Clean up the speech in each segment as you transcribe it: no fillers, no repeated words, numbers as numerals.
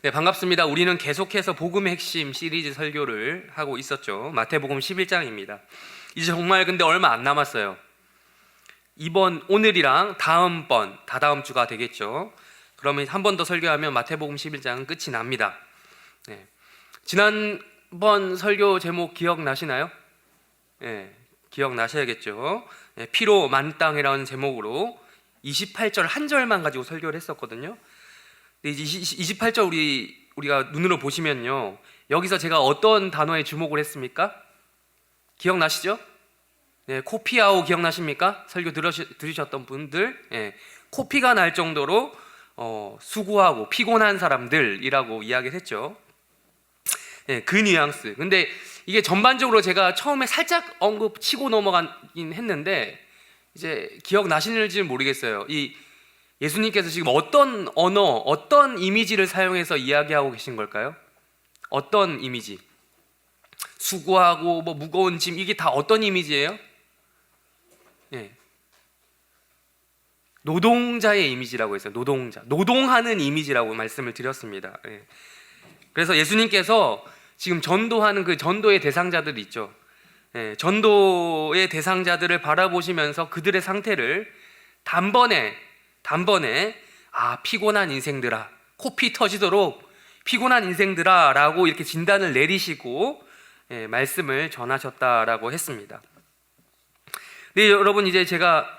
네, 반갑습니다. 우리는 계속해서 복음의 핵심 시리즈 설교를 하고 있었죠. 마태복음 11장입니다. 이제 정말 근데 얼마 안 남았어요. 오늘이랑 다음번, 다다음 주가 되겠죠. 그러면 한 번 더 설교하면 마태복음 11장은 끝이 납니다. 네. 지난번 설교 제목 기억나시나요? 네, 기억나셔야겠죠. 네, 피로 만땅이라는 제목으로 28절 한 절만 가지고 설교를 했었거든요. 이제 28절 우리가 눈으로 보시면요, 여기서 제가 어떤 단어에 주목을 했습니까? 기억나시죠? 네, 코피아오 기억나십니까? 설교 들으셨던 분들, 네, 코피가 날 정도로 수고하고 피곤한 사람들이라고 이야기를 했죠. 네, 그 뉘앙스. 근데 이게 전반적으로 제가 처음에 살짝 언급 치고 넘어가긴 했는데 이제 기억나시는지는 모르겠어요. 예수님께서 지금 어떤 언어, 어떤 이미지를 사용해서 이야기하고 계신 걸까요? 어떤 이미지? 수고하고 무거운 짐, 이게 다 어떤 이미지예요? 예. 노동자의 이미지라고 했어요. 노동하는 이미지라고 말씀을 드렸습니다. 예. 그래서 예수님께서 지금 전도하는 그 전도의 대상자들 있죠. 예. 전도의 대상자들을 바라보시면서 그들의 상태를 단번에 피곤한 인생들아, 코피 터지도록 피곤한 인생들아 라고 이렇게 진단을 내리시고 말씀을 전하셨다라고 했습니다. 네, 여러분, 이제 제가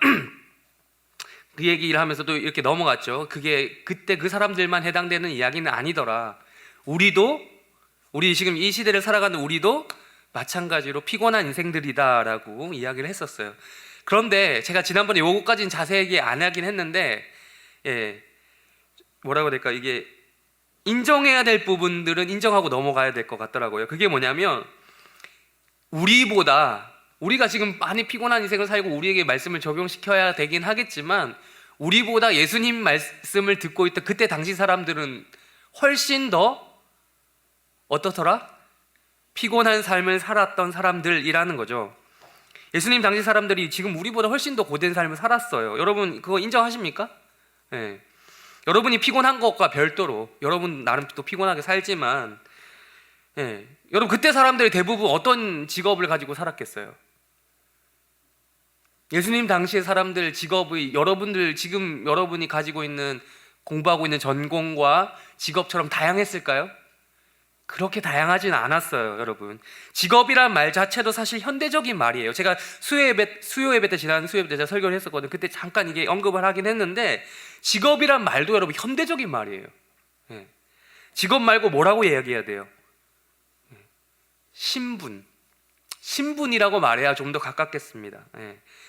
그 얘기를 하면서도 이렇게 넘어갔죠. 그게 그때 그 사람들만 해당되는 이야기는 아니더라. 우리 지금 이 시대를 살아가는 우리도 마찬가지로 피곤한 인생들이다라고 이야기를 했었어요. 그런데 제가 지난번에 요거까지는 자세하게 안 하긴 했는데, 뭐라고 해야 될까, 이게 인정해야 될 부분들은 인정하고 넘어가야 될 것 같더라고요. 그게 뭐냐면, 우리가 지금 많이 피곤한 인생을 살고 우리에게 말씀을 적용시켜야 되긴 하겠지만, 우리보다 예수님 말씀을 듣고 있던 그때 당시 사람들은 훨씬 더 어떻더라? 피곤한 삶을 살았던 사람들이라는 거죠. 예수님 당시 사람들이 지금 우리보다 훨씬 더 고된 삶을 살았어요. 여러분 그거 인정하십니까? 네. 여러분이 피곤한 것과 별도로 여러분 나름 또 피곤하게 살지만, 여러분 그때 사람들이 대부분 어떤 직업을 가지고 살았겠어요? 예수님 당시의 사람들 직업의 지금 여러분이 가지고 있는 공부하고 있는 전공과 직업처럼 다양했을까요? 그렇게 다양하진 않았어요, 여러분. 직업이란 말 자체도 사실 현대적인 말이에요. 제가 수요 예배 때 지난 수요 예배 때 제가 설교를 했었거든요. 그때 잠깐 이게 언급을 하긴 했는데, 직업이란 말도 여러분 현대적인 말이에요. 직업 말고 뭐라고 이야기해야 돼요? 신분이라고 말해야 좀 더 가깝겠습니다.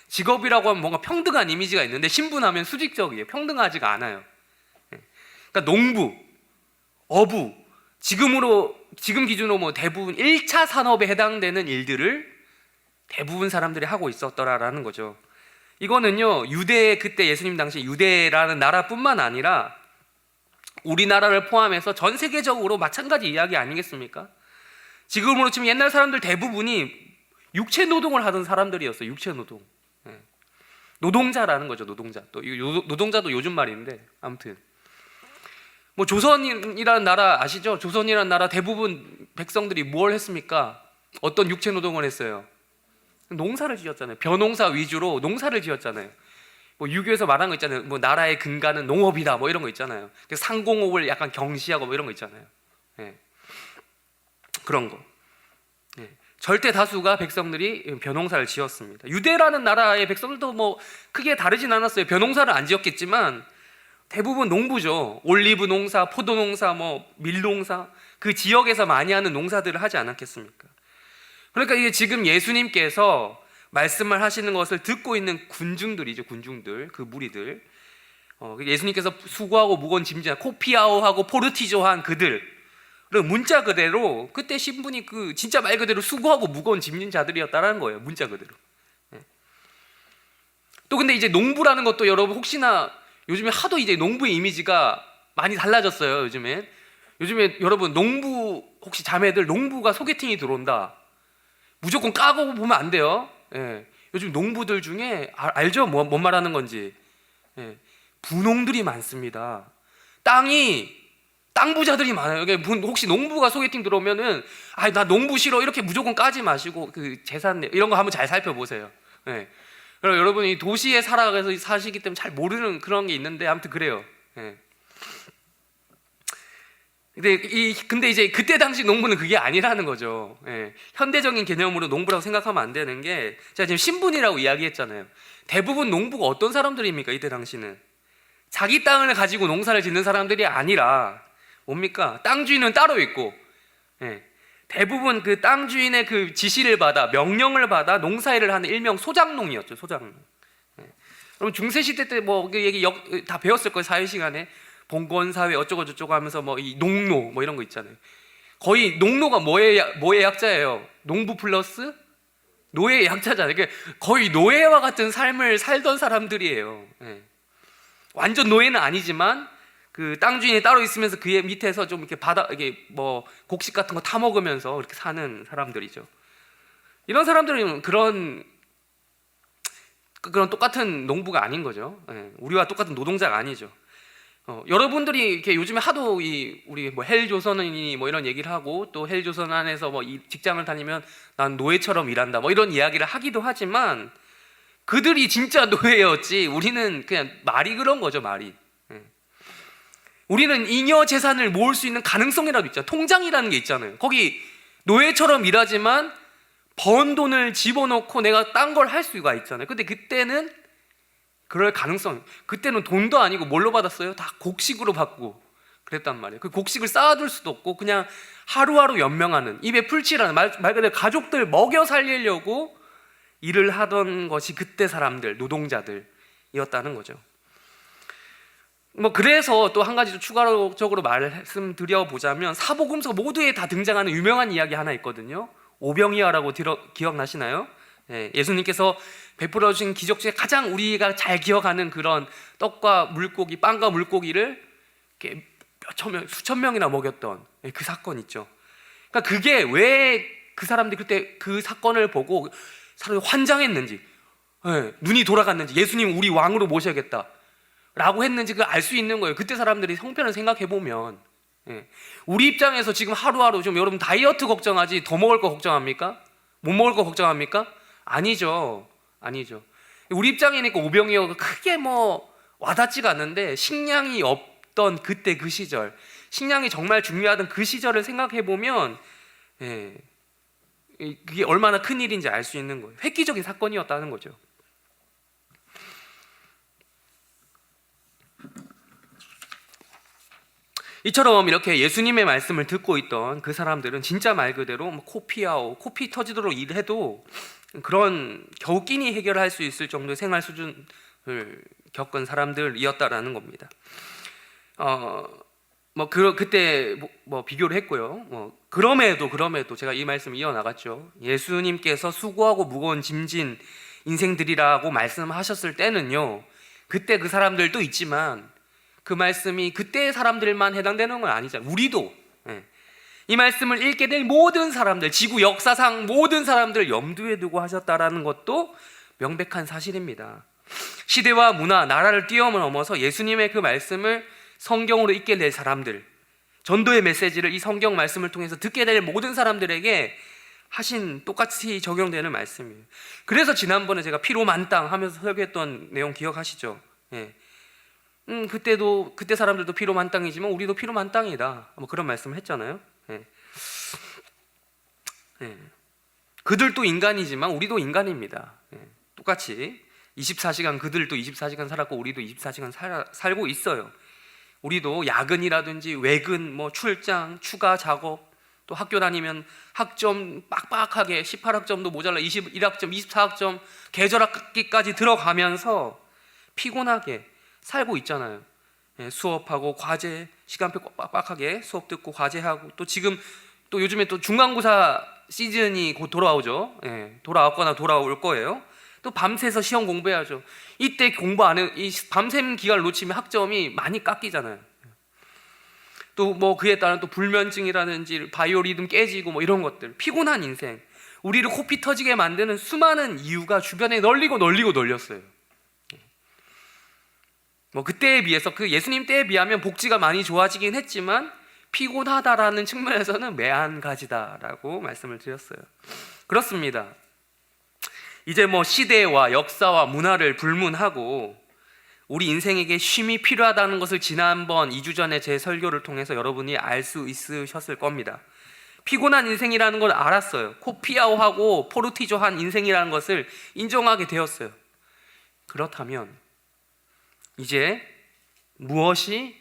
직업이라고 하면 뭔가 평등한 이미지가 있는데, 신분하면 수직적이에요. 평등하지가 않아요. 그러니까 농부, 어부, 지금 기준으로 대부분 1차 산업에 해당되는 일들을 대부분 사람들이 하고 있었더라라는 거죠. 이거는요, 그때 예수님 당시 유대라는 나라뿐만 아니라 우리나라를 포함해서 전 세계적으로 마찬가지 이야기 아니겠습니까? 지금으로 치면 옛날 사람들 대부분이 육체 노동을 하던 사람들이었어요. 육체 노동. 노동자라는 거죠. 노동자. 또 노동자도 요즘 말인데, 아무튼 조선이라는 나라 아시죠? 조선이라는 나라 대부분 백성들이 뭘 했습니까? 어떤 육체 노동을 했어요? 농사를 지었잖아요. 벼농사 위주로 농사를 지었잖아요. 유교에서 말한 거 있잖아요. 나라의 근간은 농업이다, 이런 거 있잖아요. 상공업을 약간 경시하고 이런 거 있잖아요. 그런 거. 절대 다수가 백성들이 벼농사를 지었습니다. 유대라는 나라의 백성들도 크게 다르진 않았어요. 벼농사를 안 지었겠지만 대부분 농부죠. 올리브 농사, 포도 농사, 밀 농사, 그 지역에서 많이 하는 농사들을 하지 않았겠습니까? 그러니까 이게 지금 예수님께서 말씀을 하시는 것을 듣고 있는 군중들이죠. 군중들, 그 무리들. 예수님께서 수고하고 무거운 짐진, 코피아오하고 포르티조한 그들, 문자 그대로 그때 신분이 진짜 말 그대로 수고하고 무거운 짐진 자들이었다라는 거예요. 문자 그대로. 또 근데 이제 농부라는 것도 여러분 혹시나 요즘에 하도 이제 농부의 이미지가 많이 달라졌어요. 요즘에 여러분 농부 혹시 자매들 농부가 소개팅이 들어온다, 무조건 까고 보면 안 돼요. 요즘 농부들 중에 알죠? 뭔 말하는 건지. 분홍들이 많습니다. 땅이 땅 부자들이 많아요. 혹시 농부가 소개팅 들어오면은 나 농부 싫어 이렇게 무조건 까지 마시고 그 재산 이런 거 한번 잘 살펴보세요. 예. 그럼 여러분이 도시에 살아가서 사시기 때문에 잘 모르는 그런 게 있는데 아무튼 그래요. 예. 근데 이제 그때 당시 농부는 그게 아니라는 거죠. 예. 현대적인 개념으로 농부라고 생각하면 안 되는 게, 제가 지금 신분이라고 이야기했잖아요. 대부분 농부가 어떤 사람들입니까? 이때 당시는 자기 땅을 가지고 농사를 짓는 사람들이 아니라 뭡니까? 땅 주인은 따로 있고, 예. 대부분 그 땅 주인의 그 지시를 받아 명령을 받아 농사일을 하는 일명 소장농이었죠. 소장농. 예. 그럼 중세 시대 때 뭐 그 얘기 다 배웠을 거예요. 사회 시간에 봉건 사회 어쩌고 저쩌고 하면서 뭐 이 농노 뭐 이런 거 있잖아요. 거의 농노가 뭐의 약자예요? 농부 플러스 노예의 약자잖아요. 그러니까 거의 노예와 같은 삶을 살던 사람들이에요. 예. 완전 노예는 아니지만 그 땅 주인이 따로 있으면서 그의 밑에서 좀 이렇게 이게 뭐 곡식 같은 거 타 먹으면서 이렇게 사는 사람들이죠. 이런 사람들은 그런 똑같은 농부가 아닌 거죠. 예. 우리와 똑같은 노동자가 아니죠. 여러분들이 이렇게 요즘에 하도 우리 뭐 헬조선이니 뭐 이런 얘기를 하고, 또 헬조선 안에서 뭐 이 직장을 다니면 난 노예처럼 일한다 뭐 이런 이야기를 하기도 하지만, 그들이 진짜 노예였지 우리는 그냥 말이 그런 거죠. 말이. 우리는 잉여 재산을 모을 수 있는 가능성이라도 있잖아요. 통장이라는 게 있잖아요. 거기 노예처럼 일하지만 번 돈을 집어넣고 내가 딴 걸 할 수가 있잖아요. 근데 그때는 그럴 가능성, 그때는 돈도 아니고 뭘로 받았어요? 다 곡식으로 받고 그랬단 말이에요. 그 곡식을 쌓아둘 수도 없고 그냥 하루하루 연명하는, 입에 풀칠하는, 말 그대로 가족들 먹여 살리려고 일을 하던 것이 그때 사람들, 노동자들이었다는 거죠. 뭐 그래서 또 한 가지 추가적으로 말씀드려 보자면, 사복음서 모두에 다 등장하는 유명한 이야기 하나 있거든요. 오병이어라고 기억나시나요? 예수님께서 베풀어 주신 기적 중에 가장 우리가 잘 기억하는 그런 떡과 물고기, 빵과 물고기를 이렇게 수천 명이나 먹였던 그 사건 있죠. 그러니까 그게 왜 그 사람들이 그때 그 사건을 보고 사람들이 환장했는지, 눈이 돌아갔는지, 예수님 우리 왕으로 모셔야겠다 라고 했는지 그걸 알 수 있는 거예요. 그때 사람들이 형편을 생각해 보면, 우리 입장에서 지금 하루하루 좀 여러분 다이어트 걱정하지 더 먹을 거 걱정합니까? 못 먹을 거 걱정합니까? 아니죠. 우리 입장이니까 오병이어가 크게 뭐 와닿지가 않는데, 식량이 없던 그때 그 시절, 식량이 정말 중요하던 그 시절을 생각해 보면 그게 얼마나 큰 일인지 알 수 있는 거예요. 획기적인 사건이었다는 거죠. 이처럼 이렇게 예수님의 말씀을 듣고 있던 그 사람들은 진짜 말 그대로 코피 터지도록 일해도 그런 겨우 끼니 해결할 수 있을 정도의 생활 수준을 겪은 사람들이었다라는 겁니다. 그때 비교를 했고요. 그럼에도 제가 이 말씀 이어나갔죠. 예수님께서 수고하고 무거운 짐진 인생들이라고 말씀하셨을 때는요, 그때 그 사람들도 있지만 그 말씀이 그때의 사람들만 해당되는 건 아니잖아요. 우리도 이 말씀을 읽게 될 모든 사람들, 지구 역사상 모든 사람들을 염두에 두고 하셨다라는 것도 명백한 사실입니다. 시대와 문화, 나라를 뛰어넘어서 예수님의 그 말씀을 성경으로 읽게 될 사람들, 전도의 메시지를 이 성경 말씀을 통해서 듣게 될 모든 사람들에게 하신 똑같이 적용되는 말씀이에요. 그래서 지난번에 제가 피로만땅 하면서 설교했던 내용 기억하시죠? 그때 사람들도 피로만땅이지만 우리도 피로만땅이다, 뭐 그런 말씀을 했잖아요. 그들도 인간이지만 우리도 인간입니다. 똑같이 24시간, 그들도 24시간 살았고 우리도 24시간 살고 있어요. 우리도 야근이라든지 외근, 출장, 추가 작업, 또 학교 다니면 학점 빡빡하게 18학점도 모자라 21학점, 24학점 계절학기까지 들어가면서 피곤하게 살고 있잖아요. 수업하고 과제, 시간표 빡빡하게 수업 듣고 과제하고, 또 지금 또 요즘에 또 중간고사 시즌이 곧 돌아오죠. 돌아왔거나 돌아올 거예요. 또 밤새서 시험 공부해야죠. 이때 공부 안 해, 이 밤샘 기간을 놓치면 학점이 많이 깎이잖아요. 또 그에 따른 또 불면증이라든지 바이오리듬 깨지고 이런 것들, 피곤한 인생, 우리를 코피 터지게 만드는 수많은 이유가 주변에 널리고 널렸어요. 그때에 비해서, 그 예수님 때에 비하면 복지가 많이 좋아지긴 했지만 피곤하다라는 측면에서는 매한가지다라고 말씀을 드렸어요. 그렇습니다. 이제 뭐 시대와 역사와 문화를 불문하고 우리 인생에게 쉼이 필요하다는 것을 지난번 2주 전에 제 설교를 통해서 여러분이 알 수 있으셨을 겁니다. 피곤한 인생이라는 걸 알았어요. 코피아오하고 포르티조한 인생이라는 것을 인정하게 되었어요. 그렇다면 이제 무엇이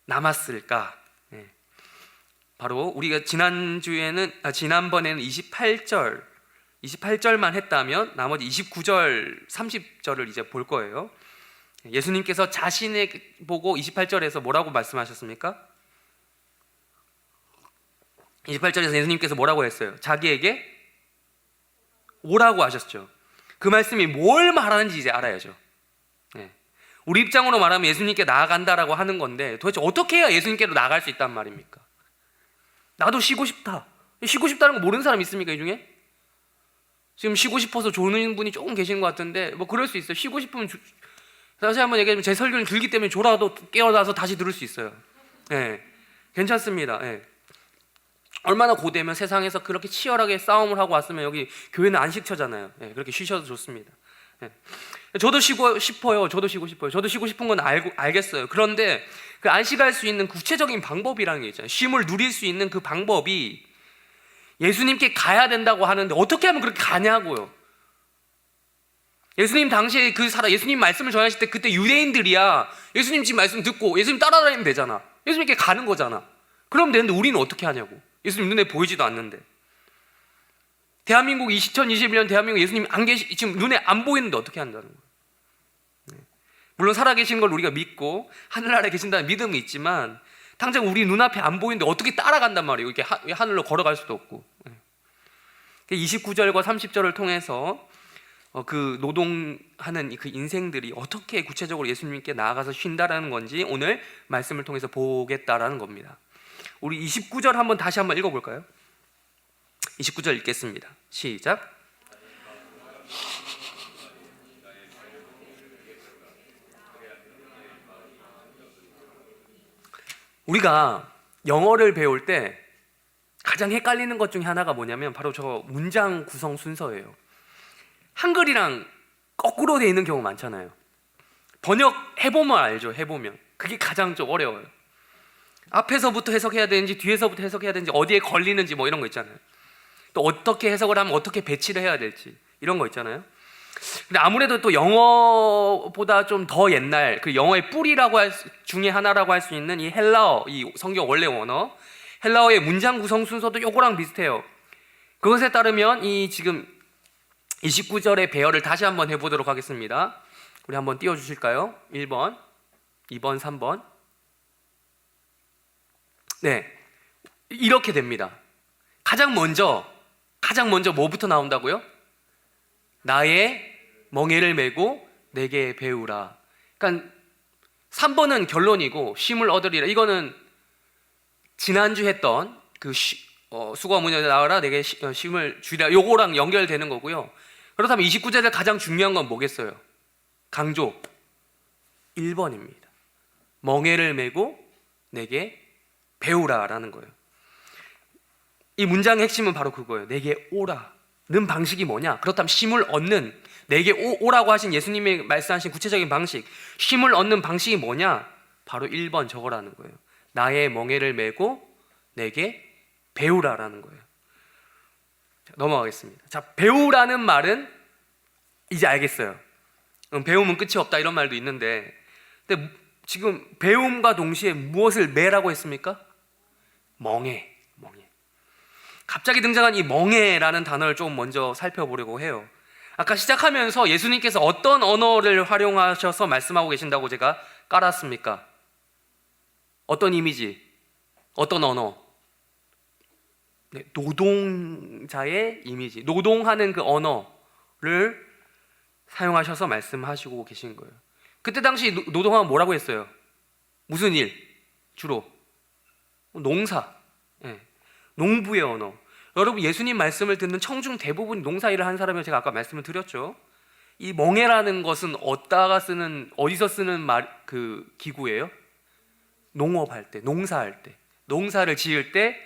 남았을까? 바로 우리가 지난번에는 28절만 했다면 나머지 29절, 30절을 이제 볼 거예요. 예수님께서 자신을 보고 28절에서 뭐라고 말씀하셨습니까? 28절에서 예수님께서 뭐라고 했어요? 자기에게 오라고 하셨죠. 그 말씀이 뭘 말하는지 이제 알아야죠. 우리 입장으로 말하면 예수님께 나아간다라고 하는 건데 도대체 어떻게 해야 예수님께로 나아갈 수 있단 말입니까? 나도 쉬고 싶다. 쉬고 싶다는 거 모르는 사람 있습니까, 이 중에? 지금 쉬고 싶어서 조는 분이 조금 계시는 것 같은데 뭐 그럴 수 있어요. 쉬고 싶으면 다시 한번 얘기하면 제 설교는 길기 때문에 졸아도 깨어나서 다시 들을 수 있어요. 괜찮습니다. 얼마나 고되면 세상에서 그렇게 치열하게 싸움을 하고 왔으면 여기 교회는 안식처잖아요. 그렇게 쉬셔도 좋습니다. 저도 쉬고 싶어요. 저도 쉬고 싶은 건 알겠어요. 그런데 그 안식할 수 있는 구체적인 방법이라는 게 있잖아요. 쉼을 누릴 수 있는 그 방법이 예수님께 가야 된다고 하는데 어떻게 하면 그렇게 가냐고요. 예수님 당시에 예수님 말씀을 전하실 때 그때 유대인들이야 예수님 지금 말씀 듣고 예수님 따라다니면 되잖아. 예수님께 가는 거잖아. 그럼 되는데 우리는 어떻게 하냐고. 예수님 눈에 보이지도 않는데. 대한민국 2021년 대한민국 예수님 지금 눈에 안 보이는데 어떻게 한다는 거예요. 물론 살아계신 걸 우리가 믿고 하늘나라에 계신다는 믿음이 있지만 당장 우리 눈앞에 안 보이는데 어떻게 따라간단 말이에요. 이렇게 하늘로 걸어갈 수도 없고. 29절과 30절을 통해서 그 노동하는 그 인생들이 어떻게 구체적으로 예수님께 나아가서 쉰다라는 건지 오늘 말씀을 통해서 보겠다라는 겁니다. 우리 29절 다시 한번 읽어볼까요? 29절 읽겠습니다. 시작. 우리가 영어를 배울 때 가장 헷갈리는 것 중에 하나가 뭐냐면 바로 저 문장 구성 순서예요. 한글이랑 거꾸로 되어 있는 경우 많잖아요. 번역해보면 알죠. 해보면 그게 가장 좀 어려워요. 앞에서부터 해석해야 되는지 뒤에서부터 해석해야 되는지 어디에 걸리는지 뭐 이런 거 있잖아요. 또 어떻게 해석을 하면 어떻게 배치를 해야 될지 이런 거 있잖아요. 근데 아무래도 또 영어보다 좀 더 옛날 그 영어의 뿌리라고 중에 하나라고 할 수 있는 이 헬라어, 이 성경 원래 원어 헬라어의 문장 구성 순서도 요거랑 비슷해요. 그것에 따르면 이 지금 29절의 배열을 다시 한번 해보도록 하겠습니다. 우리 한번 띄워주실까요? 1번, 2번, 3번. 네, 이렇게 됩니다. 가장 먼저 뭐부터 나온다고요? 나의 멍에를 메고 내게 배우라. 그러니까 3번은 결론이고 쉼을 얻으리라. 이거는 지난주 했던 그 수고와 문제 나가라 내게 쉼을 주리라. 요거랑 연결되는 거고요. 그렇다면 29절에 가장 중요한 건 뭐겠어요? 강조 1번입니다. 멍에를 메고 내게 배우라라는 거예요. 이 문장의 핵심은 바로 그거예요. 내게 오라는 방식이 뭐냐? 그렇다면 쉼을 얻는 내게 오라고 하신 예수님이 말씀하신 구체적인 방식, 쉼을 얻는 방식이 뭐냐? 바로 1번 저거라는 거예요. 나의 멍에를 메고 내게 배우라라는 거예요. 자, 넘어가겠습니다. 자, 배우라는 말은 이제 알겠어요. 배움은 끝이 없다 이런 말도 있는데, 근데 지금 배움과 동시에 무엇을 매라고 했습니까? 멍에. 갑자기 등장한 이 멍에라는 단어를 좀 먼저 살펴보려고 해요. 아까 시작하면서 예수님께서 어떤 언어를 활용하셔서 말씀하고 계신다고 제가 깔았습니까? 어떤 이미지? 어떤 언어? 네, 노동자의 이미지, 노동하는 그 언어를 사용하셔서 말씀하시고 계신 거예요. 그때 당시 노동하면 뭐라고 했어요? 무슨 일? 주로 농사, 농부의 언어. 여러분 예수님 말씀을 듣는 청중 대부분 농사일을 한 사람이라고 제가 아까 말씀을 드렸죠. 이 멍에라는 것은 어디서 쓰는 그 기구예요? 농업할 때, 농사할 때. 농사를 지을 때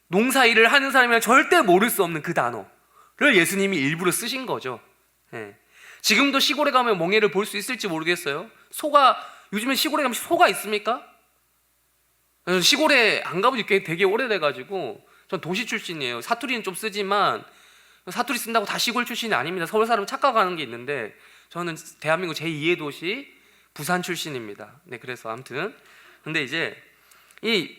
농사 일을 하는 사람이랑 절대 모를 수 없는 그 단어를 예수님이 일부러 쓰신 거죠. 예. 지금도 시골에 가면 멍에를 볼 수 있을지 모르겠어요. 요즘에 시골에 가면 소가 있습니까? 시골에 안 가본 지 되게 오래돼가지고, 전 도시 출신이에요. 사투리는 좀 쓰지만 사투리 쓴다고 다 시골 출신이 아닙니다. 서울 사람은 착각하는 게 있는데, 저는 대한민국 제2의 도시 부산 출신입니다. 네, 그래서 아무튼 근데 이제 이게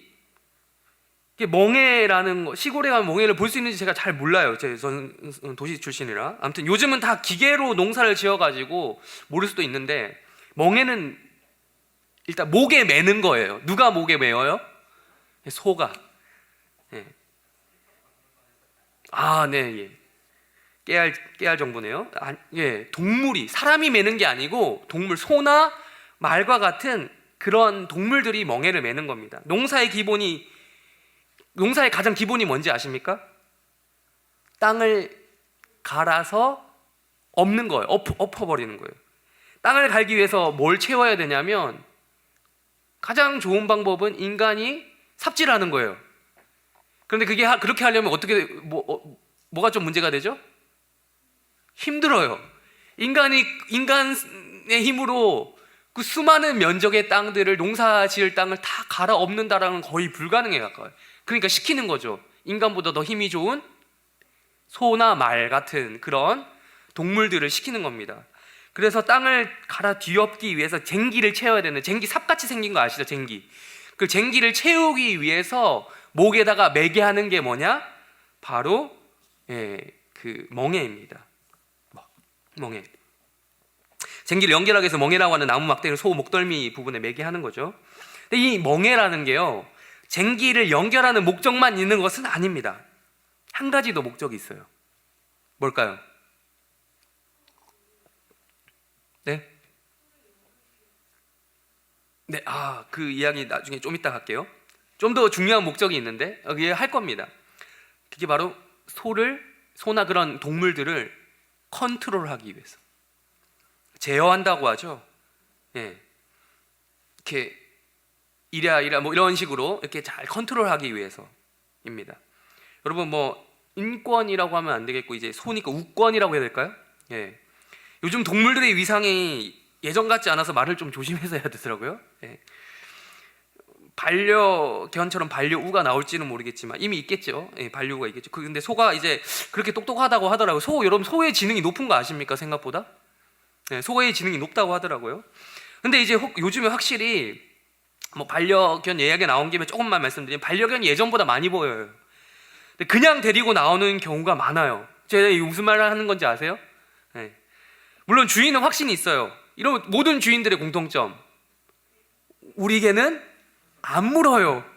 멍해라는 거, 시골에 가면 멍해를 볼 수 있는지 제가 잘 몰라요. 저는 도시 출신이라. 아무튼 요즘은 다 기계로 농사를 지어가지고 모를 수도 있는데, 멍해는 일단 목에 매는 거예요. 누가 목에 매어요? 소가. 예. 아, 네, 예. 깨알 정보네요. 예, 동물이, 사람이 매는 게 아니고 동물, 소나 말과 같은 그런 동물들이 멍해를 매는 겁니다. 농사의 가장 기본이 뭔지 아십니까? 땅을 갈아서 엎는 거예요. 엎어버리는 거예요. 땅을 갈기 위해서 뭘 채워야 되냐면, 가장 좋은 방법은 인간이 삽질하는 거예요. 그런데 그렇게 하려면 어떻게, 뭐가 좀 문제가 되죠? 힘들어요. 인간의 힘으로 그 수많은 면적의 땅들을, 농사 지을 땅을 다 갈아 엎는다라는 건 거의 불가능에 가까워요. 그러니까 시키는 거죠. 인간보다 더 힘이 좋은 소나 말 같은 그런 동물들을 시키는 겁니다. 그래서 땅을 갈아 뒤엎기 위해서 쟁기를 채워야 되는, 쟁기 삽같이 생긴 거 아시죠? 쟁기. 그 쟁기를 채우기 위해서 목에다가 매게 하는 게 뭐냐? 바로 그 멍에입니다. 멍에. 쟁기를 연결하기 위해서 멍에라고 하는 나무 막대를 소 목덜미 부분에 매게 하는 거죠. 근데 이 멍에라는 게요, 쟁기를 연결하는 목적만 있는 것은 아닙니다. 한 가지 더 목적이 있어요. 뭘까요? 네? 네, 그 이야기 나중에 좀 이따 할게요. 좀 더 중요한 목적이 있는데, 그게 할 겁니다. 그게 바로 소나 그런 동물들을 컨트롤하기 위해서, 제어한다고 하죠. 예, 이렇게 이랴 뭐 이런 식으로 이렇게 잘 컨트롤하기 위해서입니다. 여러분, 뭐 인권이라고 하면 안 되겠고, 이제 소니까 우권이라고 해야 될까요? 예, 요즘 동물들의 위상이 예전 같지 않아서 말을 좀 조심해서 해야 되더라고요. 예. 반려견처럼 반려우가 나올지는 모르겠지만 이미 있겠죠. 예, 반려우가 있겠죠. 근데 소가 이제 그렇게 똑똑하다고 하더라고요. 여러분, 소의 지능이 높은 거 아십니까? 생각보다. 예, 소의 지능이 높다고 하더라고요. 근데 이제 요즘에 확실히 뭐 반려견 이야기 나온 김에 조금만 말씀드리면, 반려견이 예전보다 많이 보여요. 근데 그냥 데리고 나오는 경우가 많아요. 제가 무슨 말을 하는 건지 아세요? 예. 물론 주인은 확신이 있어요. 이런 모든 주인들의 공통점, 우리 개는 안 물어요.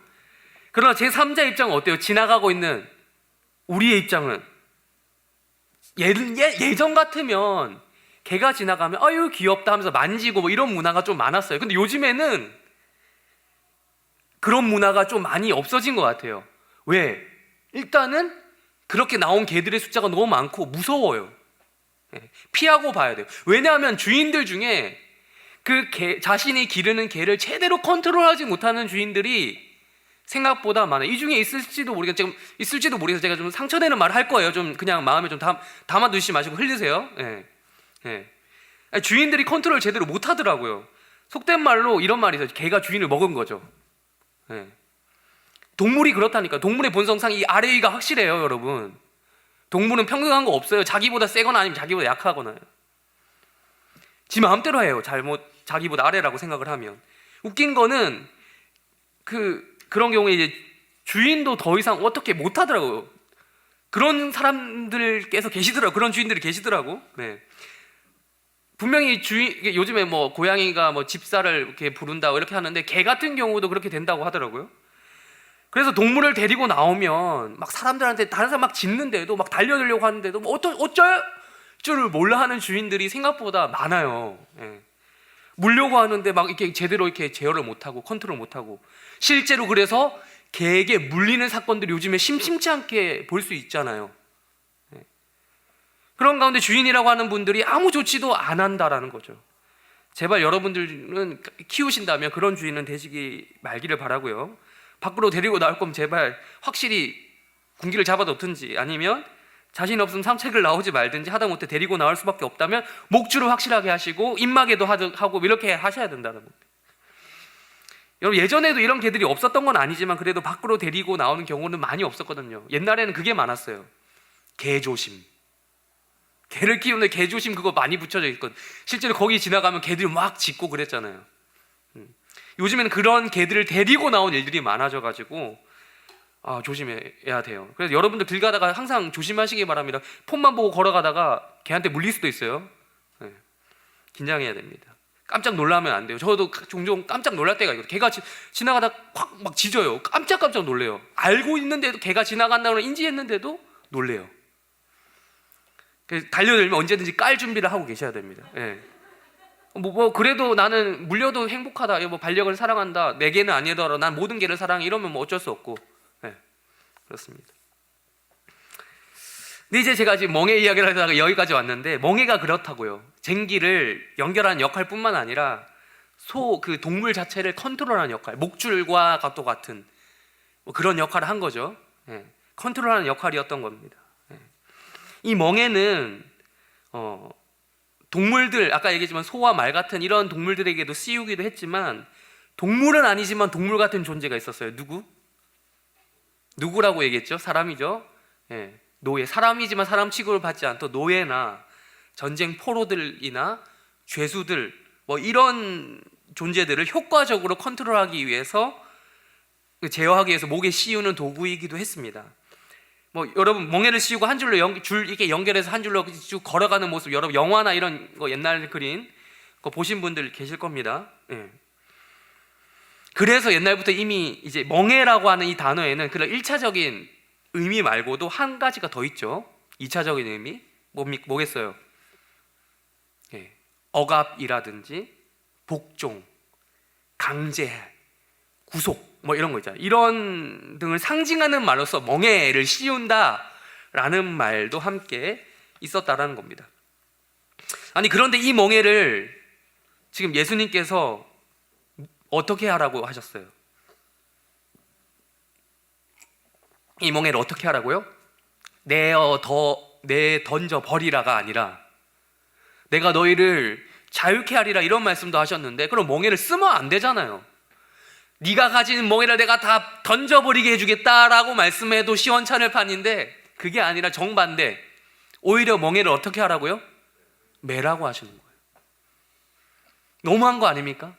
그러나 제3자 입장은 어때요? 지나가고 있는 우리의 입장은, 예전 같으면 개가 지나가면 아유 귀엽다 하면서 만지고 뭐 이런 문화가 좀 많았어요. 근데 요즘에는 그런 문화가 좀 많이 없어진 것 같아요. 왜? 일단은 그렇게 나온 개들의 숫자가 너무 많고 무서워요. 피하고 봐야 돼요. 왜냐하면 주인들 중에 자신이 기르는 개를 제대로 컨트롤하지 못하는 주인들이 생각보다 많아요. 이 중에 있을지도 모르겠어서 제가 좀 상처되는 말을 할 거예요. 좀 그냥 마음에 좀 담아두시지 마시고 흘리세요. 주인들이 컨트롤 제대로 못하더라고요. 속된 말로 이런 말이 있어요. 개가 주인을 먹은 거죠. 동물이 그렇다니까. 동물의 본성상 이 아래 위가 확실해요, 여러분. 동물은 평등한 거 없어요. 자기보다 세거나 아니면 자기보다 약하거나. 지 마음대로 해요. 자기보다 아래라고 생각을 하면. 웃긴 거는 그런 경우에 이제 주인도 더 이상 어떻게 못 하더라고요. 그런 사람들께서 계시더라고요. 그런 주인들이 계시더라고. 네. 분명히 요즘에 뭐 고양이가 뭐 집사를 이렇게 부른다 이렇게 하는데, 개 같은 경우도 그렇게 된다고 하더라고요. 그래서 동물을 데리고 나오면 막 사람들한테, 다른 사람 막 짖는데도 막 달려들려고 하는데도 뭐 어쩔 줄을 몰라 하는 주인들이 생각보다 많아요. 물려고 하는데 막 이렇게 제대로 이렇게 제어를 못하고 컨트롤 못하고, 실제로 그래서 개에게 물리는 사건들이 요즘에 심심치 않게 볼 수 있잖아요. 그런 가운데 주인이라고 하는 분들이 아무 조치도 안 한다라는 거죠. 제발 여러분들은 키우신다면 그런 주인은 되시기 말기를 바라고요. 밖으로 데리고 나올 거면 제발 확실히 군기를 잡아 놓든지, 아니면 자신 없으면 산책을 나오지 말든지, 하다못해 데리고 나올 수밖에 없다면 목줄을 확실하게 하시고 입마개도 하고 이렇게 하셔야 된다는 겁니다. 여러분, 예전에도 이런 개들이 없었던 건 아니지만 그래도 밖으로 데리고 나오는 경우는 많이 없었거든요. 옛날에는 그게 많았어요. 개조심. 개를 키우는 개조심, 그거 많이 붙여져 있거든. 실제로 거기 지나가면 개들이 막 짖고 그랬잖아요. 요즘에는 그런 개들을 데리고 나온 일들이 많아져가지고 조심해야 돼요. 그래서 여러분들 길 가다가 항상 조심하시기 바랍니다. 폰만 보고 걸어가다가 개한테 물릴 수도 있어요. 긴장해야 됩니다. 깜짝 놀라면 안 돼요. 저도 종종 깜짝 놀랄 때가 있거든요. 개가 지나가다 확 막 짖어요. 깜짝 놀래요. 알고 있는데도, 개가 지나간다고 인지했는데도 놀래요. 달려들면 언제든지 깔 준비를 하고 계셔야 됩니다. 그래도 나는 물려도 행복하다, 반려견을 사랑한다, 내 개는 아니더라도 난 모든 개를 사랑해, 이러면 어쩔 수 없고, 그렇습니다. 근데 이제 제가 지금 멍해 이야기를 하다가 여기까지 왔는데, 멍해가 그렇다고요. 쟁기를 연결하는 역할뿐만 아니라 그 동물 자체를 컨트롤하는 역할, 목줄과 또 같은 그런 역할을 한 거죠. 컨트롤하는 역할이었던 겁니다. 이 멍해는 동물들, 아까 얘기했지만 소와 말 같은 이런 동물들에게도 씌우기도 했지만, 동물은 아니지만 동물 같은 존재가 있었어요. 누구라고 얘기했죠? 사람이죠. 노예. 사람이지만 사람 취급을 받지 않던 노예나 전쟁 포로들이나 죄수들, 이런 존재들을 효과적으로 컨트롤하기 위해서, 제어하기 위해서 목에 씌우는 도구이기도 했습니다. 여러분, 멍에를 씌우고 한 줄로 이렇게 연결해서 한 줄로 쭉 걸어가는 모습, 여러분 영화나 이런 거 옛날 그린 거 보신 분들 계실 겁니다. 그래서 옛날부터 이미 이제 멍에라고 하는 이 단어에는 그런 1차적인 의미 말고도 한 가지가 더 있죠. 2차적인 의미 뭐겠어요? 억압이라든지 복종, 강제, 구속, 이런 거 있잖아요. 이런 등을 상징하는 말로서 멍에를 씌운다라는 말도 함께 있었다라는 겁니다. 아니, 그런데 이 멍에를 지금 예수님께서 어떻게 하라고 하셨어요? 이 멍에를 어떻게 하라고요? 내 던져 버리라가 아니라 내가 너희를 자유케 하리라, 이런 말씀도 하셨는데, 그럼 멍에를 쓰면 안 되잖아요. 네가 가진 멍에를 내가 다 던져버리게 해주겠다라고 말씀해도 시원찮을 판인데, 그게 아니라 정반대, 오히려 멍에를 어떻게 하라고요? 매라고 하시는 거예요. 너무한 거 아닙니까?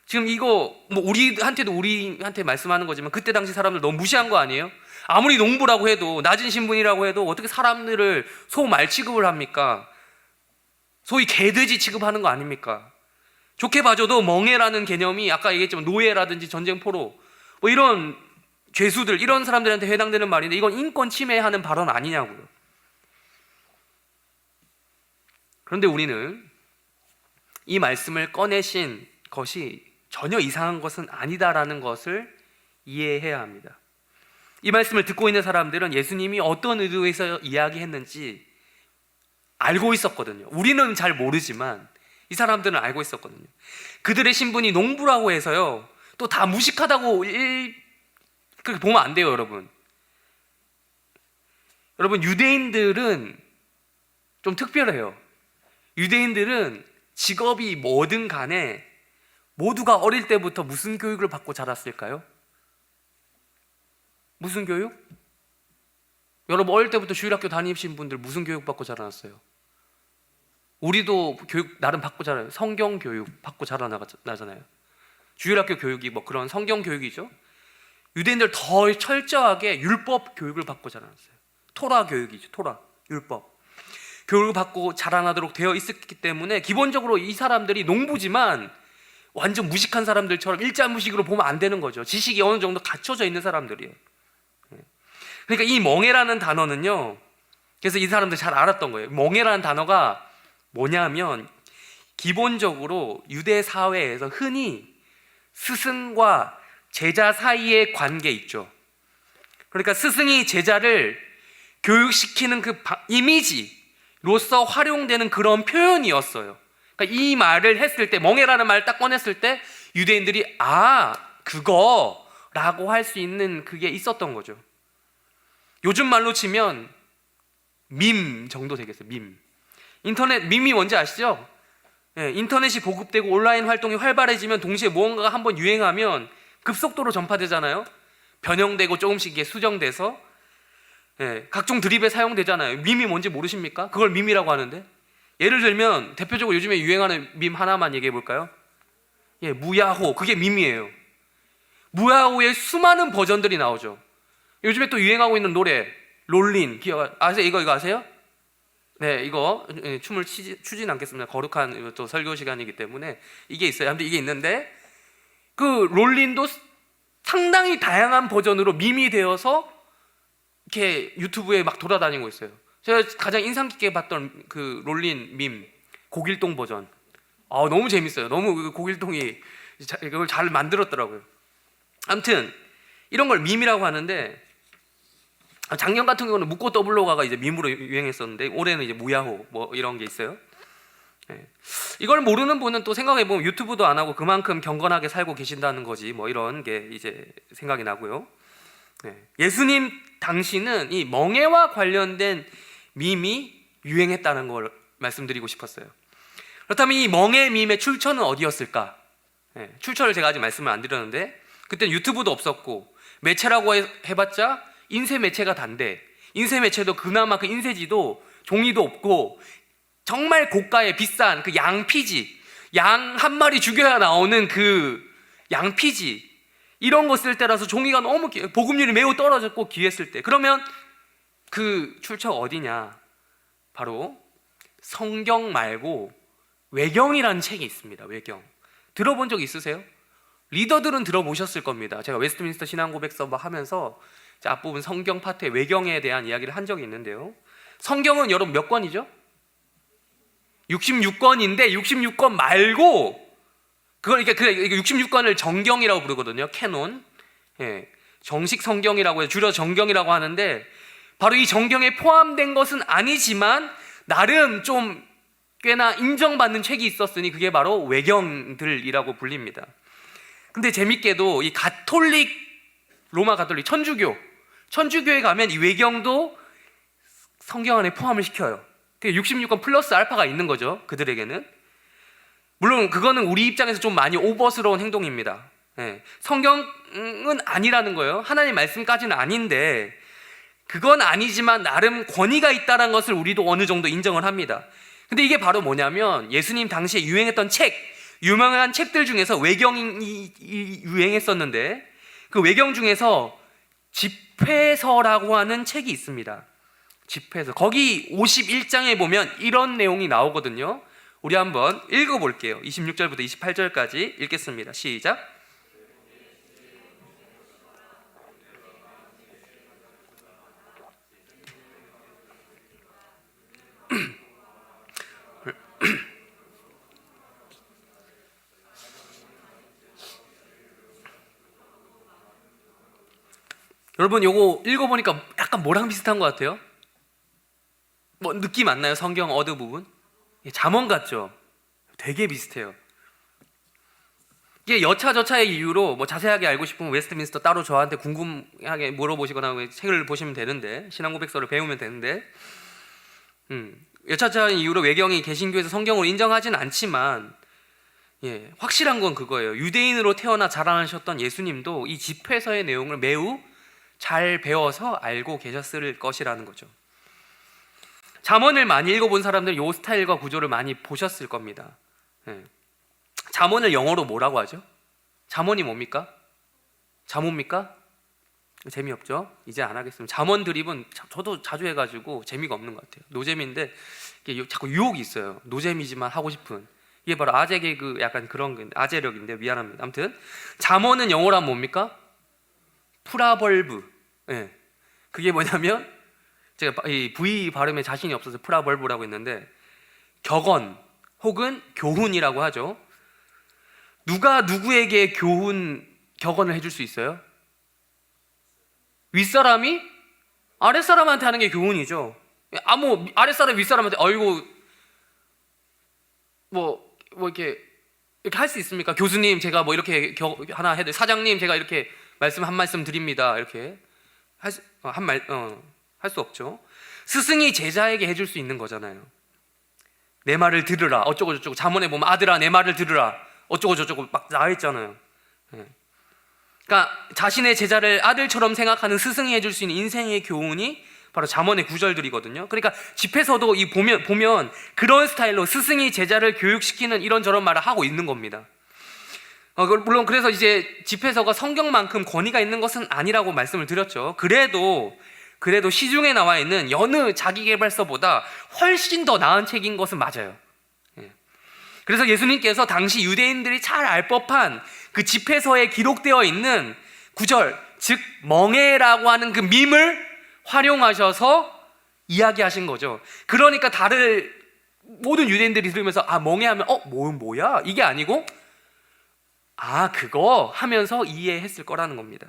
지금 이거 우리한테 말씀하는 거지만 그때 당시 사람들 너무 무시한 거 아니에요? 아무리 농부라고 해도, 낮은 신분이라고 해도 어떻게 사람들을 소-말 취급을 합니까? 소위 개돼지 취급하는 거 아닙니까? 좋게 봐줘도 멍해라는 개념이 아까 얘기했지만 노예라든지 전쟁포로 이런 죄수들, 이런 사람들한테 해당되는 말인데, 이건 인권 침해하는 발언 아니냐고요. 그런데 우리는 이 말씀을 꺼내신 것이 전혀 이상한 것은 아니다라는 것을 이해해야 합니다. 이 말씀을 듣고 있는 사람들은 예수님이 어떤 의도에서 이야기했는지 알고 있었거든요. 우리는 잘 모르지만 이 사람들은 알고 있었거든요. 그들의 신분이 농부라고 해서요, 또 다 무식하다고 그렇게 보면 안 돼요, 여러분. 여러분, 유대인들은 좀 특별해요. 유대인들은 직업이 뭐든 간에 모두가 어릴 때부터 무슨 교육을 받고 자랐을까요? 무슨 교육? 여러분, 어릴 때부터 주일학교 다니신 분들 무슨 교육 받고 자라났어요? 우리도 교육 나름 받고 자라요. 성경 교육 받고 자라나잖아요. 주일학교 교육이 그런 성경 교육이죠. 유대인들 더 철저하게 율법 교육을 받고 자라났어요. 토라 교육이죠. 토라, 율법 교육을 받고 자라나도록 되어 있었기 때문에 기본적으로 이 사람들이 농부지만 완전 무식한 사람들처럼 일자무식으로 보면 안 되는 거죠. 지식이 어느 정도 갖춰져 있는 사람들이에요. 그러니까 이 멍해라는 단어는요, 그래서 이 사람들 잘 알았던 거예요. 멍해라는 단어가 뭐냐면, 기본적으로 유대 사회에서 흔히 스승과 제자 사이의 관계 있죠. 그러니까 스승이 제자를 교육시키는 그 이미지로서 활용되는 그런 표현이었어요. 그러니까 이 말을 했을 때, 멍해라는 말을 딱 꺼냈을 때 유대인들이 그거 라고 할 수 있는 그게 있었던 거죠. 요즘 말로 치면 밈 정도 되겠어요. 밈. 인터넷 밈이 뭔지 아시죠? 예, 인터넷이 보급되고 온라인 활동이 활발해지면 동시에 무언가가 한번 유행하면 급속도로 전파되잖아요. 변형되고 조금씩 이게 수정돼서 예, 각종 드립에 사용되잖아요. 밈이 뭔지 모르십니까? 그걸 밈이라고 하는데, 예를 들면 대표적으로 요즘에 유행하는 밈 하나만 얘기해 볼까요? 예, 무야호. 그게 밈이에요. 무야호의 수많은 버전들이 나오죠. 요즘에 또 유행하고 있는 노래 롤린, 아세요? 이거 아세요? 네, 이거 춤을 추진 않겠습니다. 거룩한 또 설교 시간이기 때문에 이게 있어요. 아무튼 이게 있는데, 그 롤린도 상당히 다양한 버전으로 밈이 되어서 이렇게 유튜브에 막 돌아다니고 있어요. 제가 가장 인상 깊게 봤던 그 롤린 밈, 고길동 버전. 너무 재밌어요. 너무 그 고길동이 이걸 잘 만들었더라고요. 아무튼 이런 걸 밈이라고 하는데, 작년 같은 경우는 묻고 더블로 가가 이제 밈으로 유행했었는데, 올해는 이제 무야호 뭐 이런 게 있어요. 네. 이걸 모르는 분은 또 생각해 보면 유튜브도 안 하고 그만큼 경건하게 살고 계신다는 거지, 뭐 이런 게 이제 생각이 나고요. 네. 예수님 당시는 이 멍에와 관련된 밈이 유행했다는 걸 말씀드리고 싶었어요. 그렇다면 이 멍에 밈의 출처는 어디였을까? 네. 출처를 제가 아직 말씀을 안 드렸는데, 그때는 유튜브도 없었고 매체라고 해봤자 인쇄 매체가 단데, 인쇄 매체도 그나마 그 인쇄지도 종이도 없고 정말 고가의 비싼 그 양피지, 양 한 마리 죽여야 나오는 그 양피지, 이런 거 쓸 때라서 종이가 너무 보급률이 매우 떨어졌고 귀했을 때. 그러면 그 출처가 어디냐? 바로 성경 말고 외경이라는 책이 있습니다. 외경. 들어본 적 있으세요? 리더들은 들어보셨을 겁니다. 제가 웨스트민스터 신앙고백서 하면서 앞부분 성경 파트의 외경에 대한 이야기를 한 적이 있는데요. 성경은 여러분 몇 권이죠? 66권인데 66권 말고, 그걸 이렇게 66권을 정경이라고 부르거든요. 캐논. 예, 정식 성경이라고 해서 줄여 정경이라고 하는데, 바로 이 정경에 포함된 것은 아니지만 나름 좀 꽤나 인정받는 책이 있었으니 그게 바로 외경들이라고 불립니다. 근데 재밌게도 이 로마 가톨릭 천주교에 가면 이 외경도 성경 안에 포함을 시켜요. 66권 플러스 알파가 있는 거죠, 그들에게는. 물론 그거는 우리 입장에서 좀 많이 오버스러운 행동입니다. 예, 성경은 아니라는 거예요. 하나님 말씀까지는 아닌데, 그건 아니지만 나름 권위가 있다는 것을 우리도 어느 정도 인정을 합니다. 근데 이게 바로 뭐냐면, 예수님 당시에 유행했던 책, 유명한 책들 중에서 외경이 유행했었는데, 그 외경 중에서 집회서라고 하는 책이 있습니다. 집회서. 거기 51장에 보면 이런 내용이 나오거든요. 우리 한번 읽어볼게요. 26절부터 28절까지 읽겠습니다. 시작. 여러분, 요거 읽어보니까 약간 뭐랑 비슷한 것 같아요? 뭐 느낌 안 나요? 성경 어느 부분? 잠언 같죠? 되게 비슷해요. 이게 여차저차의 이유로 뭐 자세하게 알고 싶으면 웨스트민스터 따로 저한테 궁금하게 물어보시거나 책을 보시면 되는데, 신앙고백서를 배우면 되는데, 여차저차한 이유로 외경이 개신교에서 성경으로 인정하진 않지만, 예, 확실한 건 그거예요. 유대인으로 태어나 자라나셨던 예수님도 이 집회서의 내용을 매우 잘 배워서 알고 계셨을 것이라는 거죠. 잠언을 많이 읽어본 사람들은 이 스타일과 구조를 많이 보셨을 겁니다. 예. 잠언을 영어로 뭐라고 하죠? 잠언이 뭡니까? 잠언입니까? 재미없죠? 이제 안 하겠습니다. 잠언 드립은 저도 자주 해가지고 재미가 없는 것 같아요. 노잼인데 이게 자꾸 유혹이 있어요. 노잼이지만 하고 싶은. 이게 바로 아재 개그, 약간 그런 아재력인데 미안합니다. 아무튼 잠언은 영어로 하면 뭡니까? 프라벌브. 예. 그게 뭐냐면, 제가 이 V 발음에 자신이 없어서 프라벌브라고 했는데, 격언 혹은 교훈이라고 하죠. 누가 누구에게 격언을 해줄 수 있어요? 윗사람이 아랫사람한테 하는 게 교훈이죠. 아랫사람 윗사람한테 어이구 뭐 이렇게 할 수 있습니까? 교수님 제가 뭐 이렇게 하나 해도, 사장님 제가 이렇게 말씀 한 말씀 드립니다. 이렇게 할 수 없죠. 스승이 제자에게 해줄 수 있는 거잖아요. 내 말을 들으라 어쩌고 저쩌고, 잠언에 보면 아들아 내 말을 들으라 어쩌고 저쩌고 막 나와 있잖아요. 그러니까 자신의 제자를 아들처럼 생각하는 스승이 해줄 수 있는 인생의 교훈이 바로 잠언의 구절들이거든요. 그러니까 집에서도 이 보면 그런 스타일로 스승이 제자를 교육시키는 이런저런 말을 하고 있는 겁니다. 물론 그래서 이제 집회서가 성경만큼 권위가 있는 것은 아니라고 말씀을 드렸죠. 그래도 시중에 나와 있는 여느 자기계발서보다 훨씬 더 나은 책인 것은 맞아요. 그래서 예수님께서 당시 유대인들이 잘 알 법한 그 집회서에 기록되어 있는 구절, 즉 멍에라고 하는 그 밈을 활용하셔서 이야기하신 거죠. 그러니까 모든 유대인들이 들으면서 멍에하면 뭐야? 이게 아니고 그거 하면서 이해했을 거라는 겁니다.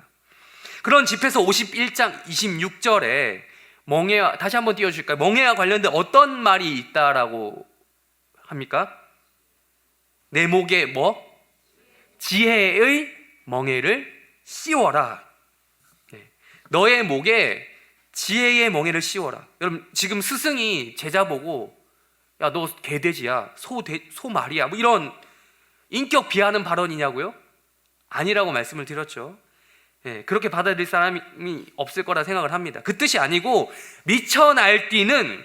그런 집회서 51장 26절에 멍에와, 다시 한번 띄워주실까요? 멍에와 관련된 어떤 말이 있다라고 합니까? 내 목에 지혜의 멍에를 씌워라. 너의 목에 지혜의 멍에를 씌워라. 여러분 지금 스승이 제자 보고 야 너 개돼지야, 소 말이야, 뭐 이런 인격 비하하는 발언이냐고요? 아니라고 말씀을 드렸죠. 그렇게 받아들일 사람이 없을 거라 생각을 합니다. 그 뜻이 아니고 미쳐 날뛰는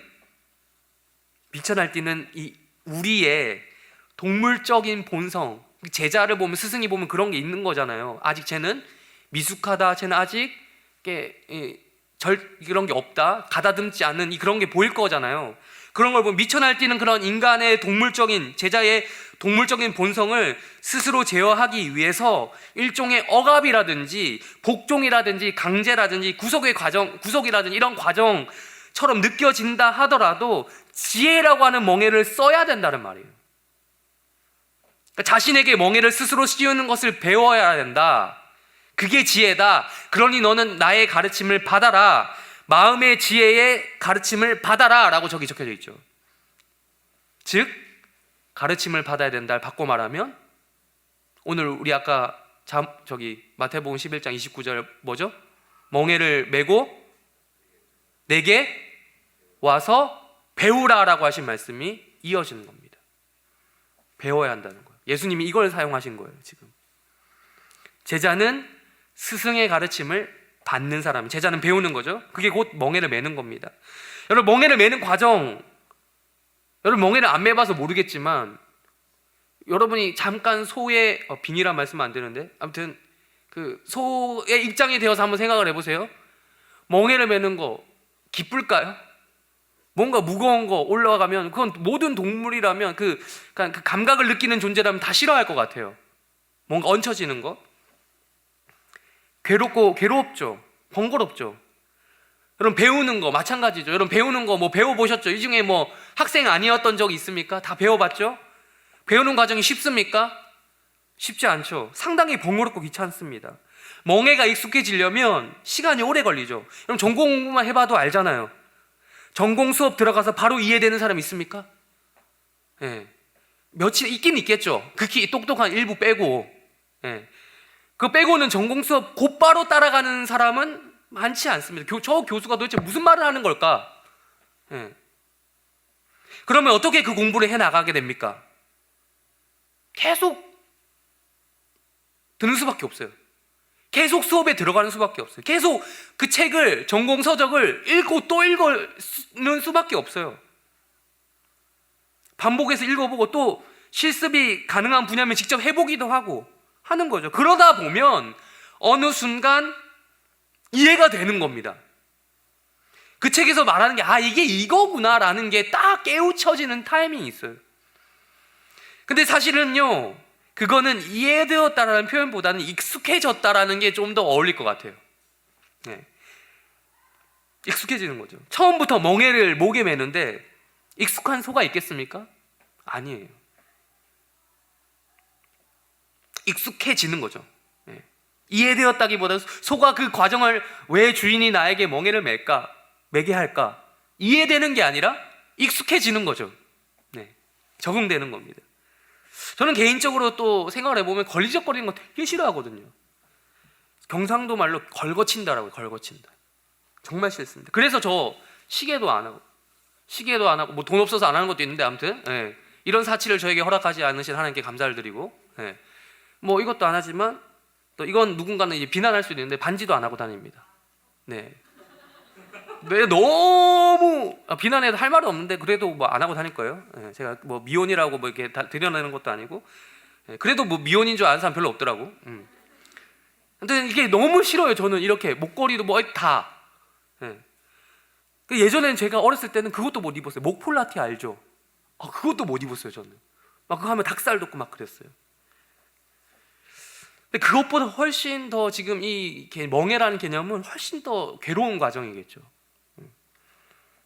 이 우리의 동물적인 본성, 제자를 보면 스승이 보면 그런 게 있는 거잖아요. 아직 쟤는 미숙하다, 쟤는 아직 그런 게 없다, 가다듬지 않는 그런 게 보일 거잖아요. 그런 걸 보면 미쳐 날뛰는 그런 인간의 제자의 동물적인 본성을 스스로 제어하기 위해서 일종의 억압이라든지 복종이라든지 강제라든지 구속이라든지 이런 과정처럼 느껴진다 하더라도 지혜라고 하는 멍에를 써야 된다는 말이에요. 그러니까 자신에게 멍에를 스스로 씌우는 것을 배워야 된다. 그게 지혜다. 그러니 너는 나의 가르침을 받아라. 마음의 지혜의 가르침을 받아라 라고 저기 적혀져 있죠. 즉 가르침을 받아야 된다. 바꿔 말하면 오늘 우리 아까 마태복음 11장 29절 뭐죠? 멍에를 메고 내게 와서 배우라 라고 하신 말씀이 이어지는 겁니다. 배워야 한다는 거예요. 예수님이 이걸 사용하신 거예요. 지금 제자는 스승의 가르침을 받는 사람, 제자는 배우는 거죠. 그게 곧 멍에를 매는 겁니다. 여러분 멍에를 매는 과정, 여러분 멍에를 안 매봐서 모르겠지만 여러분이 잠깐 소의 빙이란 말씀은 안 되는데 아무튼 그 소의 입장이 되어서 한번 생각을 해보세요. 멍에를 매는 거 기쁠까요? 뭔가 무거운 거 올라가면 그건 모든 동물이라면 그 감각을 느끼는 존재라면 다 싫어할 것 같아요. 뭔가 얹혀지는 거 괴롭죠. 번거롭죠. 여러분 배우는 거 마찬가지죠. 여러분 배우는 거 배워보셨죠? 이 중에 학생 아니었던 적이 있습니까? 다 배워봤죠? 배우는 과정이 쉽습니까? 쉽지 않죠. 상당히 번거롭고 귀찮습니다. 멍에가 익숙해지려면 시간이 오래 걸리죠. 여러분 전공 공부만 해봐도 알잖아요. 전공 수업 들어가서 바로 이해되는 사람 있습니까? 며칠 있긴 있겠죠. 극히 똑똑한 일부 빼고. 그 빼고는 전공 수업 곧바로 따라가는 사람은 많지 않습니다. 저 교수가 도대체 무슨 말을 하는 걸까? 그러면 어떻게 그 공부를 해나가게 됩니까? 계속 듣는 수밖에 없어요. 계속 수업에 들어가는 수밖에 없어요. 계속 그 책을, 전공 서적을 읽고 또 읽는 수밖에 없어요. 반복해서 읽어보고 또 실습이 가능한 분야면 직접 해보기도 하고 하는 거죠. 그러다 보면 어느 순간 이해가 되는 겁니다. 그 책에서 말하는 게 이게 이거구나 라는 게 딱 깨우쳐지는 타이밍이 있어요. 근데 사실은요, 그거는 이해되었다라는 표현보다는 익숙해졌다라는 게 좀 더 어울릴 것 같아요. 익숙해지는 거죠. 처음부터 멍에를 목에 매는데 익숙한 소가 있겠습니까? 아니에요. 익숙해지는 거죠. 이해되었다기보다 소가 그 과정을 왜 주인이 나에게 멍에를 매게 할까? 이해되는 게 아니라 익숙해지는 거죠. 적응되는 겁니다. 저는 개인적으로 또 생각을 해보면 걸리적거리는 거 되게 싫어하거든요. 경상도 말로 걸거친다라고요. 걸거친다. 정말 싫습니다. 그래서 저 시계도 안 하고 뭐 돈 없어서 안 하는 것도 있는데 아무튼 이런 사치를 저에게 허락하지 않으신 하나님께 감사를 드리고 뭐 이것도 안 하지만 또 이건 누군가는 이제 비난할 수도 있는데 반지도 안 하고 다닙니다. 네. 너무 비난해도 할 말은 없는데 그래도 뭐 안 하고 다닐 거예요. 제가 뭐 미혼이라고 뭐 이렇게 들여내는 것도 아니고 그래도 뭐 미혼인 줄 아는 사람 별로 없더라고. 근데 이게 너무 싫어요. 저는 이렇게 목걸이도 뭐 다. 예전에는 제가 어렸을 때는 그것도 못 입었어요. 목폴라티 알죠? 그것도 못 입었어요. 저는 막 그거 하면 닭살 돋고 막 그랬어요. 근데 그것보다 훨씬 더 지금 이 멍해라는 개념은 훨씬 더 괴로운 과정이겠죠.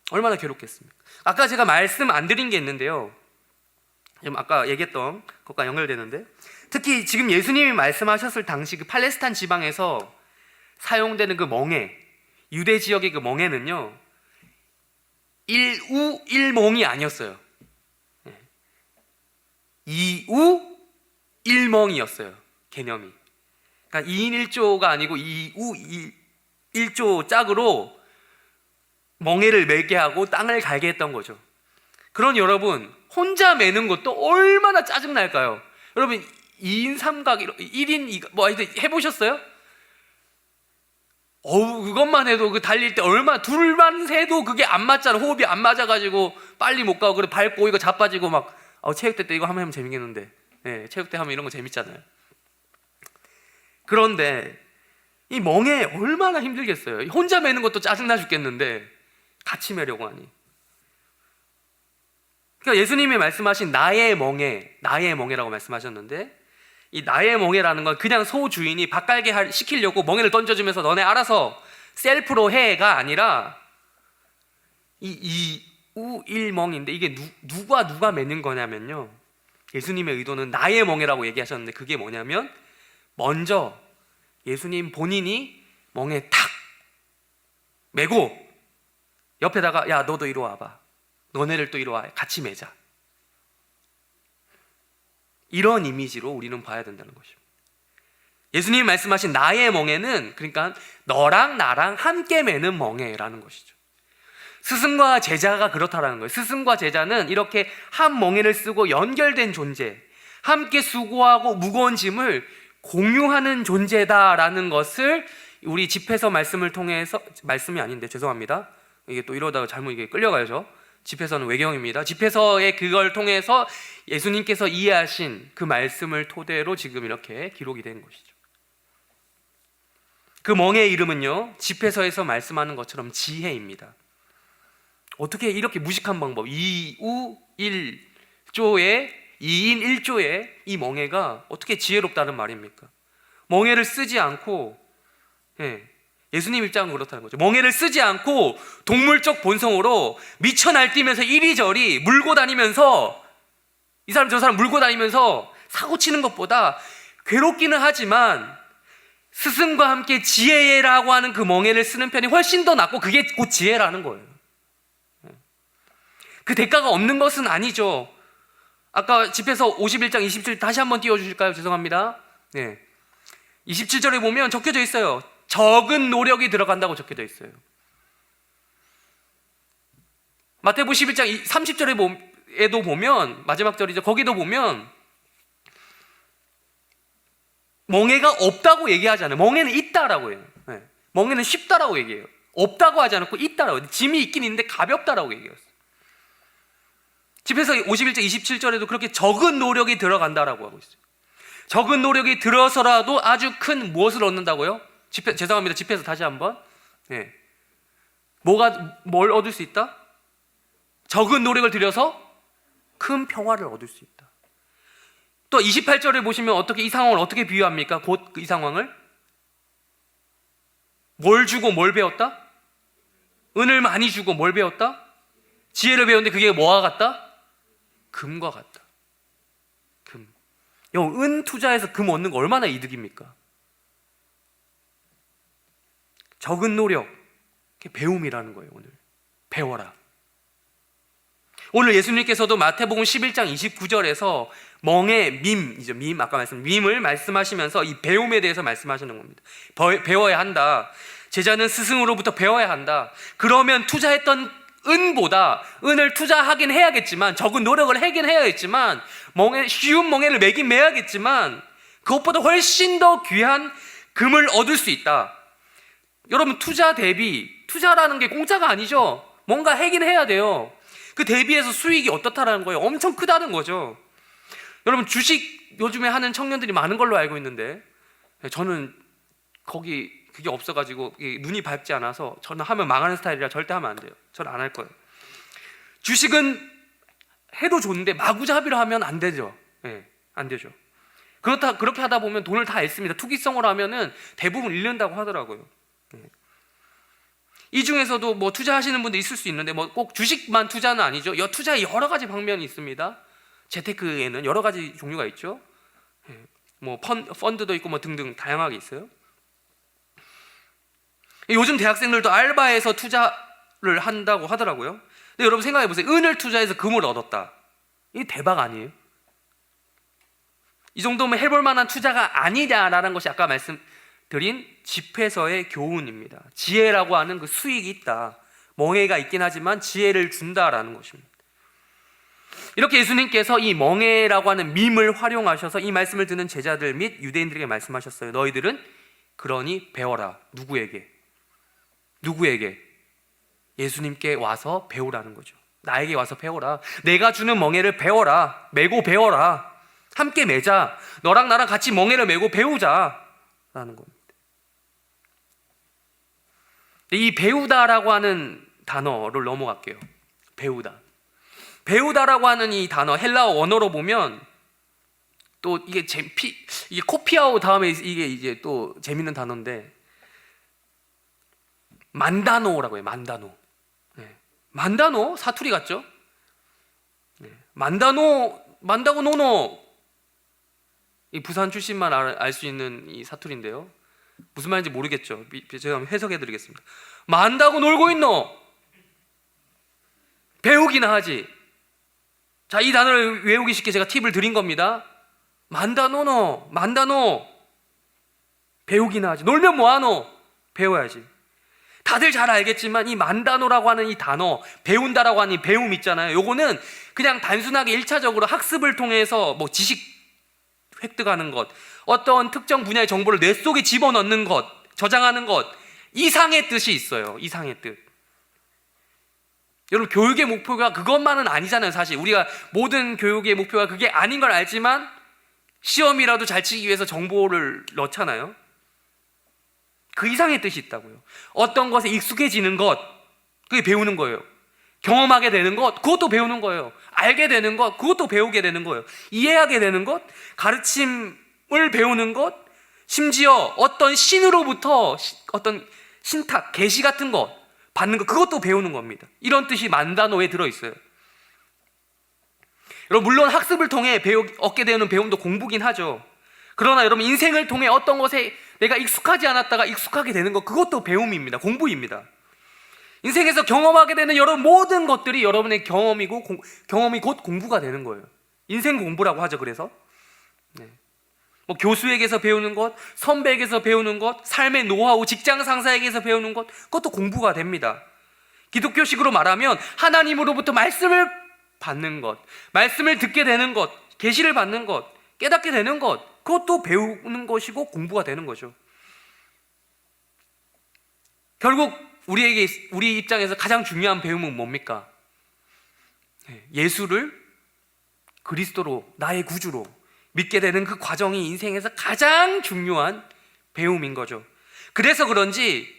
얼마나 괴롭겠습니까? 아까 제가 말씀 안 드린 게 있는데요. 지금 아까 얘기했던 것과 연결되는데, 특히 지금 예수님이 말씀하셨을 당시 그 팔레스타인 지방에서 사용되는 그 멍해, 유대 지역의 그 멍해는요, 일우 일멍이 아니었어요. 이우 일멍이었어요. 개념이. 그러니까 2인 1조가 아니고 2우 1조 짝으로 멍해를 매게 하고 땅을 갈게 했던 거죠. 그런 여러분, 혼자 매는 것도 얼마나 짜증날까요? 여러분 2인 3각, 1인 2각 뭐 해보셨어요? 그것만 해도 그 달릴 때 얼마나, 둘만 세도 그게 안 맞잖아. 호흡이 안 맞아가지고 빨리 못 가고, 그래 밟고 이거 자빠지고 막. 체육대 때 이거 하면 재밌겠는데. 체육대 하면 이런 거 재밌잖아요. 그런데 이 멍해 얼마나 힘들겠어요. 혼자 매는 것도 짜증나 죽겠는데 같이 매려고 하니. 그러니까 예수님이 말씀하신 나의 멍해라고 말씀하셨는데, 이 나의 멍해라는 건 그냥 소주인이 밭갈게 시키려고 멍해를 던져주면서 너네 알아서 셀프로 해가 아니라 이우일멍인데, 이게 누가 매는 거냐면요, 예수님의 의도는 나의 멍해라고 얘기하셨는데 그게 뭐냐면, 먼저 예수님 본인이 멍에 탁 매고 옆에다가 야 너도 이리 와봐, 너네를 또 이리 와, 같이 매자, 이런 이미지로 우리는 봐야 된다는 것입니다. 예수님이 말씀하신 나의 멍에는 그러니까 너랑 나랑 함께 매는 멍에라는 것이죠. 스승과 제자가 그렇다라는 거예요. 스승과 제자는 이렇게 한 멍에를 쓰고 연결된 존재, 함께 수고하고 무거운 짐을 공유하는 존재다라는 것을 우리 집회서 말씀을 통해서, 말씀이 아닌데 죄송합니다, 이게 또 이러다가 잘못 이게 끌려가야죠. 집회서는 외경입니다. 집회서의 그걸 통해서 예수님께서 이해하신 그 말씀을 토대로 지금 이렇게 기록이 된 것이죠. 그 멍의 이름은요, 집회서에서 말씀하는 것처럼 지혜입니다. 어떻게 이렇게 무식한 방법, 2우 1조에 2인 1조에 이 멍해가 어떻게 지혜롭다는 말입니까? 멍해를 쓰지 않고, 예수님 입장은 그렇다는 거죠. 멍해를 쓰지 않고 동물적 본성으로 미쳐 날뛰면서 이리저리 물고 다니면서, 이 사람 저 사람 물고 다니면서 사고 치는 것보다 괴롭기는 하지만 스승과 함께 지혜라고 하는 그 멍해를 쓰는 편이 훨씬 더 낫고, 그게 곧 지혜라는 거예요. 그 대가가 없는 것은 아니죠. 아까 집에서 51장 27 다시 한번 띄워주실까요? 죄송합니다. 27절에 보면 적혀져 있어요. 적은 노력이 들어간다고 적혀져 있어요. 마태복음 11장 30절에도 보면, 마지막 절이죠, 거기도 보면 멍해가 없다고 얘기하지 않아요. 멍해는 있다라고 해요. 멍해는 쉽다라고 얘기해요. 없다고 하지 않고 있다라고, 짐이 있긴 있는데 가볍다라고 얘기했어요. 집에서 51장 27절에도 그렇게 적은 노력이 들어간다라고 하고 있어요. 적은 노력이 들어서라도 아주 큰 무엇을 얻는다고요? 죄송합니다. 집에서 다시 한번. 뭘 얻을 수 있다? 적은 노력을 들여서 큰 평화를 얻을 수 있다. 또 28절에 보시면 어떻게 이 상황을 어떻게 비유합니까? 곧 이 상황을 뭘 주고 뭘 배웠다? 은을 많이 주고 뭘 배웠다? 지혜를 배웠는데 그게 뭐와 같다? 금과 같다. 금. 은 투자해서 금 얻는 거 얼마나 이득입니까? 적은 노력, 배움이라는 거예요. 오늘 배워라. 오늘 예수님께서도 마태복음 11장 29절에서 멍에 밈이죠. 아까 밈을 말씀하시면서 이 배움에 대해서 말씀하시는 겁니다. 배워야 한다. 제자는 스승으로부터 배워야 한다. 그러면 투자했던 은을 투자하긴 해야겠지만, 적은 노력을 하긴 해야겠지만, 쉬운 멍에를 매긴 매야겠지만, 그것보다 훨씬 더 귀한 금을 얻을 수 있다. 여러분, 투자라는 게 공짜가 아니죠. 뭔가 하긴 해야 돼요. 그 대비해서 수익이 어떻다라는 거예요. 엄청 크다는 거죠. 여러분, 주식 요즘에 하는 청년들이 많은 걸로 알고 있는데, 저는 그게 없어가지고 눈이 밝지 않아서, 저는 하면 망하는 스타일이라 절대 하면 안 돼요. 저는 안 할 거예요. 주식은 해도 좋은데 마구잡이로 하면 안 되죠. 안 되죠. 그렇게 하다 보면 돈을 다 잃습니다. 투기성으로 하면은 대부분 잃는다고 하더라고요. 이 중에서도 뭐 투자하시는 분도 있을 수 있는데, 뭐 꼭 주식만 투자는 아니죠. 투자에 여러 가지 방면이 있습니다. 재테크에는 여러 가지 종류가 있죠. 뭐 펀드도 있고 뭐 등등 다양하게 있어요. 요즘 대학생들도 알바에서 투자를 한다고 하더라고요. 근데 여러분 생각해 보세요. 은을 투자해서 금을 얻었다. 이게 대박 아니에요? 이 정도면 해볼 만한 투자가 아니냐라는 것이 아까 말씀드린 집회서의 교훈입니다. 지혜라고 하는 그 수익이 있다. 멍해가 있긴 하지만 지혜를 준다라는 것입니다. 이렇게 예수님께서 이 멍해라고 하는 밈을 활용하셔서 이 말씀을 듣는 제자들 및 유대인들에게 말씀하셨어요. 너희들은 그러니 배워라. 누구에게? 예수님께 와서 배우라는 거죠. 나에게 와서 배워라. 내가 주는 멍해를 배워라. 메고 배워라. 함께 매자. 너랑 나랑 같이 멍해를 메고 배우자 라는 겁니다. 이 배우다라고 하는 단어를 넘어갈게요. 배우다라고 하는 이 단어, 헬라어 원어로 보면 또 이게 코피아오 다음에 이게 이제 또 재밌는 단어인데, 만다노라고 해요. 만다노 사투리 같죠? 만다고 노노. 이 부산 출신만 알 수 있는 이 사투리인데요. 무슨 말인지 모르겠죠. 제가 한번 해석해 드리겠습니다. 만다고 놀고 있노? 배우기나 하지. 자, 이 단어를 외우기 쉽게 제가 팁을 드린 겁니다. 만다노. 배우기나 하지. 놀면 뭐하노? 배워야지. 다들 잘 알겠지만 이 만다노라고 하는 이 단어, 배운다라고 하는 이 배움 있잖아요. 요거는 그냥 단순하게 1차적으로 학습을 통해서 뭐 지식 획득하는 것, 어떤 특정 분야의 정보를 뇌 속에 집어넣는 것, 저장하는 것, 이상의 뜻이 있어요. 이상의 뜻. 여러분, 교육의 목표가 그것만은 아니잖아요. 사실 우리가 모든 교육의 목표가 그게 아닌 걸 알지만 시험이라도 잘 치기 위해서 정보를 넣잖아요. 그 이상의 뜻이 있다고요. 어떤 것에 익숙해지는 것, 그게 배우는 거예요. 경험하게 되는 것, 그것도 배우는 거예요. 알게 되는 것, 그것도 배우게 되는 거예요. 이해하게 되는 것, 가르침을 배우는 것, 심지어 어떤 신으로부터 어떤 신탁, 계시 같은 것 받는 것, 그것도 배우는 겁니다. 이런 뜻이 만다노에 들어있어요. 여러분, 물론 학습을 통해 얻게 되는 배움도 공부긴 하죠. 그러나 여러분, 인생을 통해 어떤 것에 내가 익숙하지 않았다가 익숙하게 되는 것, 그것도 배움입니다. 공부입니다. 인생에서 경험하게 되는 여러분 모든 것들이 여러분의 경험이 곧 공부가 되는 거예요. 인생 공부라고 하죠. 그래서 뭐 교수에게서 배우는 것, 선배에게서 배우는 것, 삶의 노하우, 직장 상사에게서 배우는 것, 그것도 공부가 됩니다. 기독교식으로 말하면 하나님으로부터 말씀을 받는 것, 말씀을 듣게 되는 것, 계시를 받는 것, 깨닫게 되는 것, 그것도 배우는 것이고 공부가 되는 거죠. 결국 우리 입장에서 가장 중요한 배움은 뭡니까? 예수를 그리스도로, 나의 구주로 믿게 되는 그 과정이 인생에서 가장 중요한 배움인 거죠. 그래서 그런지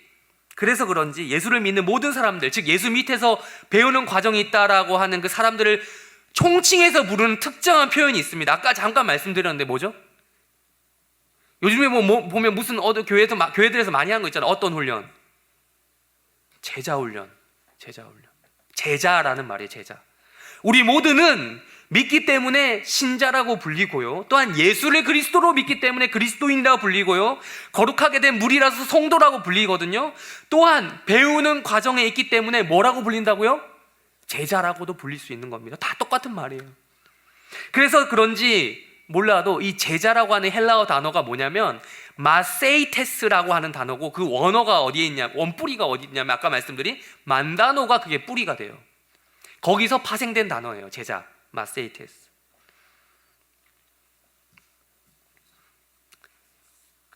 예수를 믿는 모든 사람들, 즉 예수 밑에서 배우는 과정이 있다라고 하는 그 사람들을 총칭해서 부르는 특정한 표현이 있습니다. 아까 잠깐 말씀드렸는데 뭐죠? 요즘에 보면 무슨 교회들에서 많이 하는 거 있잖아요. 어떤 훈련? 제자훈련. 제자라는 말이에요. 제자. 우리 모두는 믿기 때문에 신자라고 불리고요, 또한 예수를 그리스도로 믿기 때문에 그리스도인이라고 불리고요, 거룩하게 된 무리라서 성도라고 불리거든요. 또한 배우는 과정에 있기 때문에 뭐라고 불린다고요? 제자라고도 불릴 수 있는 겁니다. 다 똑같은 말이에요. 그래서 그런지 몰라도 이 제자라고 하는 헬라어 단어가 뭐냐면 마세이테스라고 하는 단어고, 그 원어가 어디에 있냐, 원뿌리가 어디 있냐면 아까 말씀드린 만다노가 그게 뿌리가 돼요. 거기서 파생된 단어예요. 제자, 마세이테스.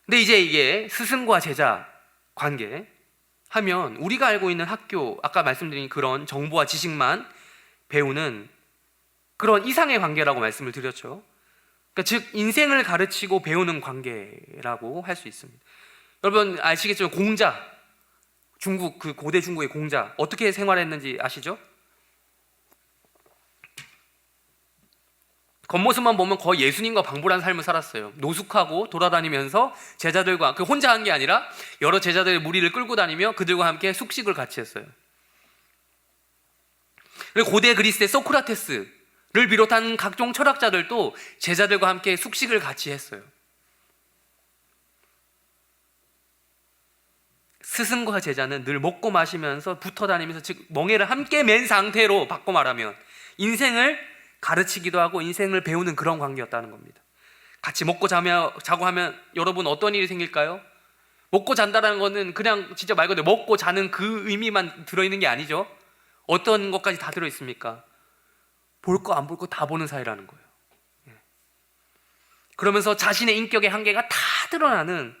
근데 이제 이게 스승과 제자 관계 하면 우리가 알고 있는 학교, 아까 말씀드린 그런 정보와 지식만 배우는 그런 이상의 관계라고 말씀을 드렸죠. 그러니까 즉 인생을 가르치고 배우는 관계라고 할 수 있습니다. 여러분 아시겠죠? 공자, 중국 그 고대 중국의 공자 어떻게 생활했는지 아시죠? 겉모습만 보면 거의 예수님과 방불한 삶을 살았어요. 노숙하고 돌아다니면서 제자들과, 그 혼자 한 게 아니라 여러 제자들의 무리를 끌고 다니며 그들과 함께 숙식을 같이 했어요. 그리고 고대 그리스의 소크라테스를 비롯한 각종 철학자들도 제자들과 함께 숙식을 같이 했어요. 스승과 제자는 늘 먹고 마시면서 붙어 다니면서, 즉 멍에를 함께 맨 상태로 바꿔 말하면 인생을 가르치기도 하고 인생을 배우는 그런 관계였다는 겁니다. 같이 먹고 자고 하면 여러분 어떤 일이 생길까요? 먹고 잔다는 거는 그냥 진짜 말 그대로 먹고 자는 그 의미만 들어있는 게 아니죠. 어떤 것까지 다 들어있습니까? 볼 거 안 볼 거 다 보는 사이라는 거예요. 그러면서 자신의 인격의 한계가 다 드러나는,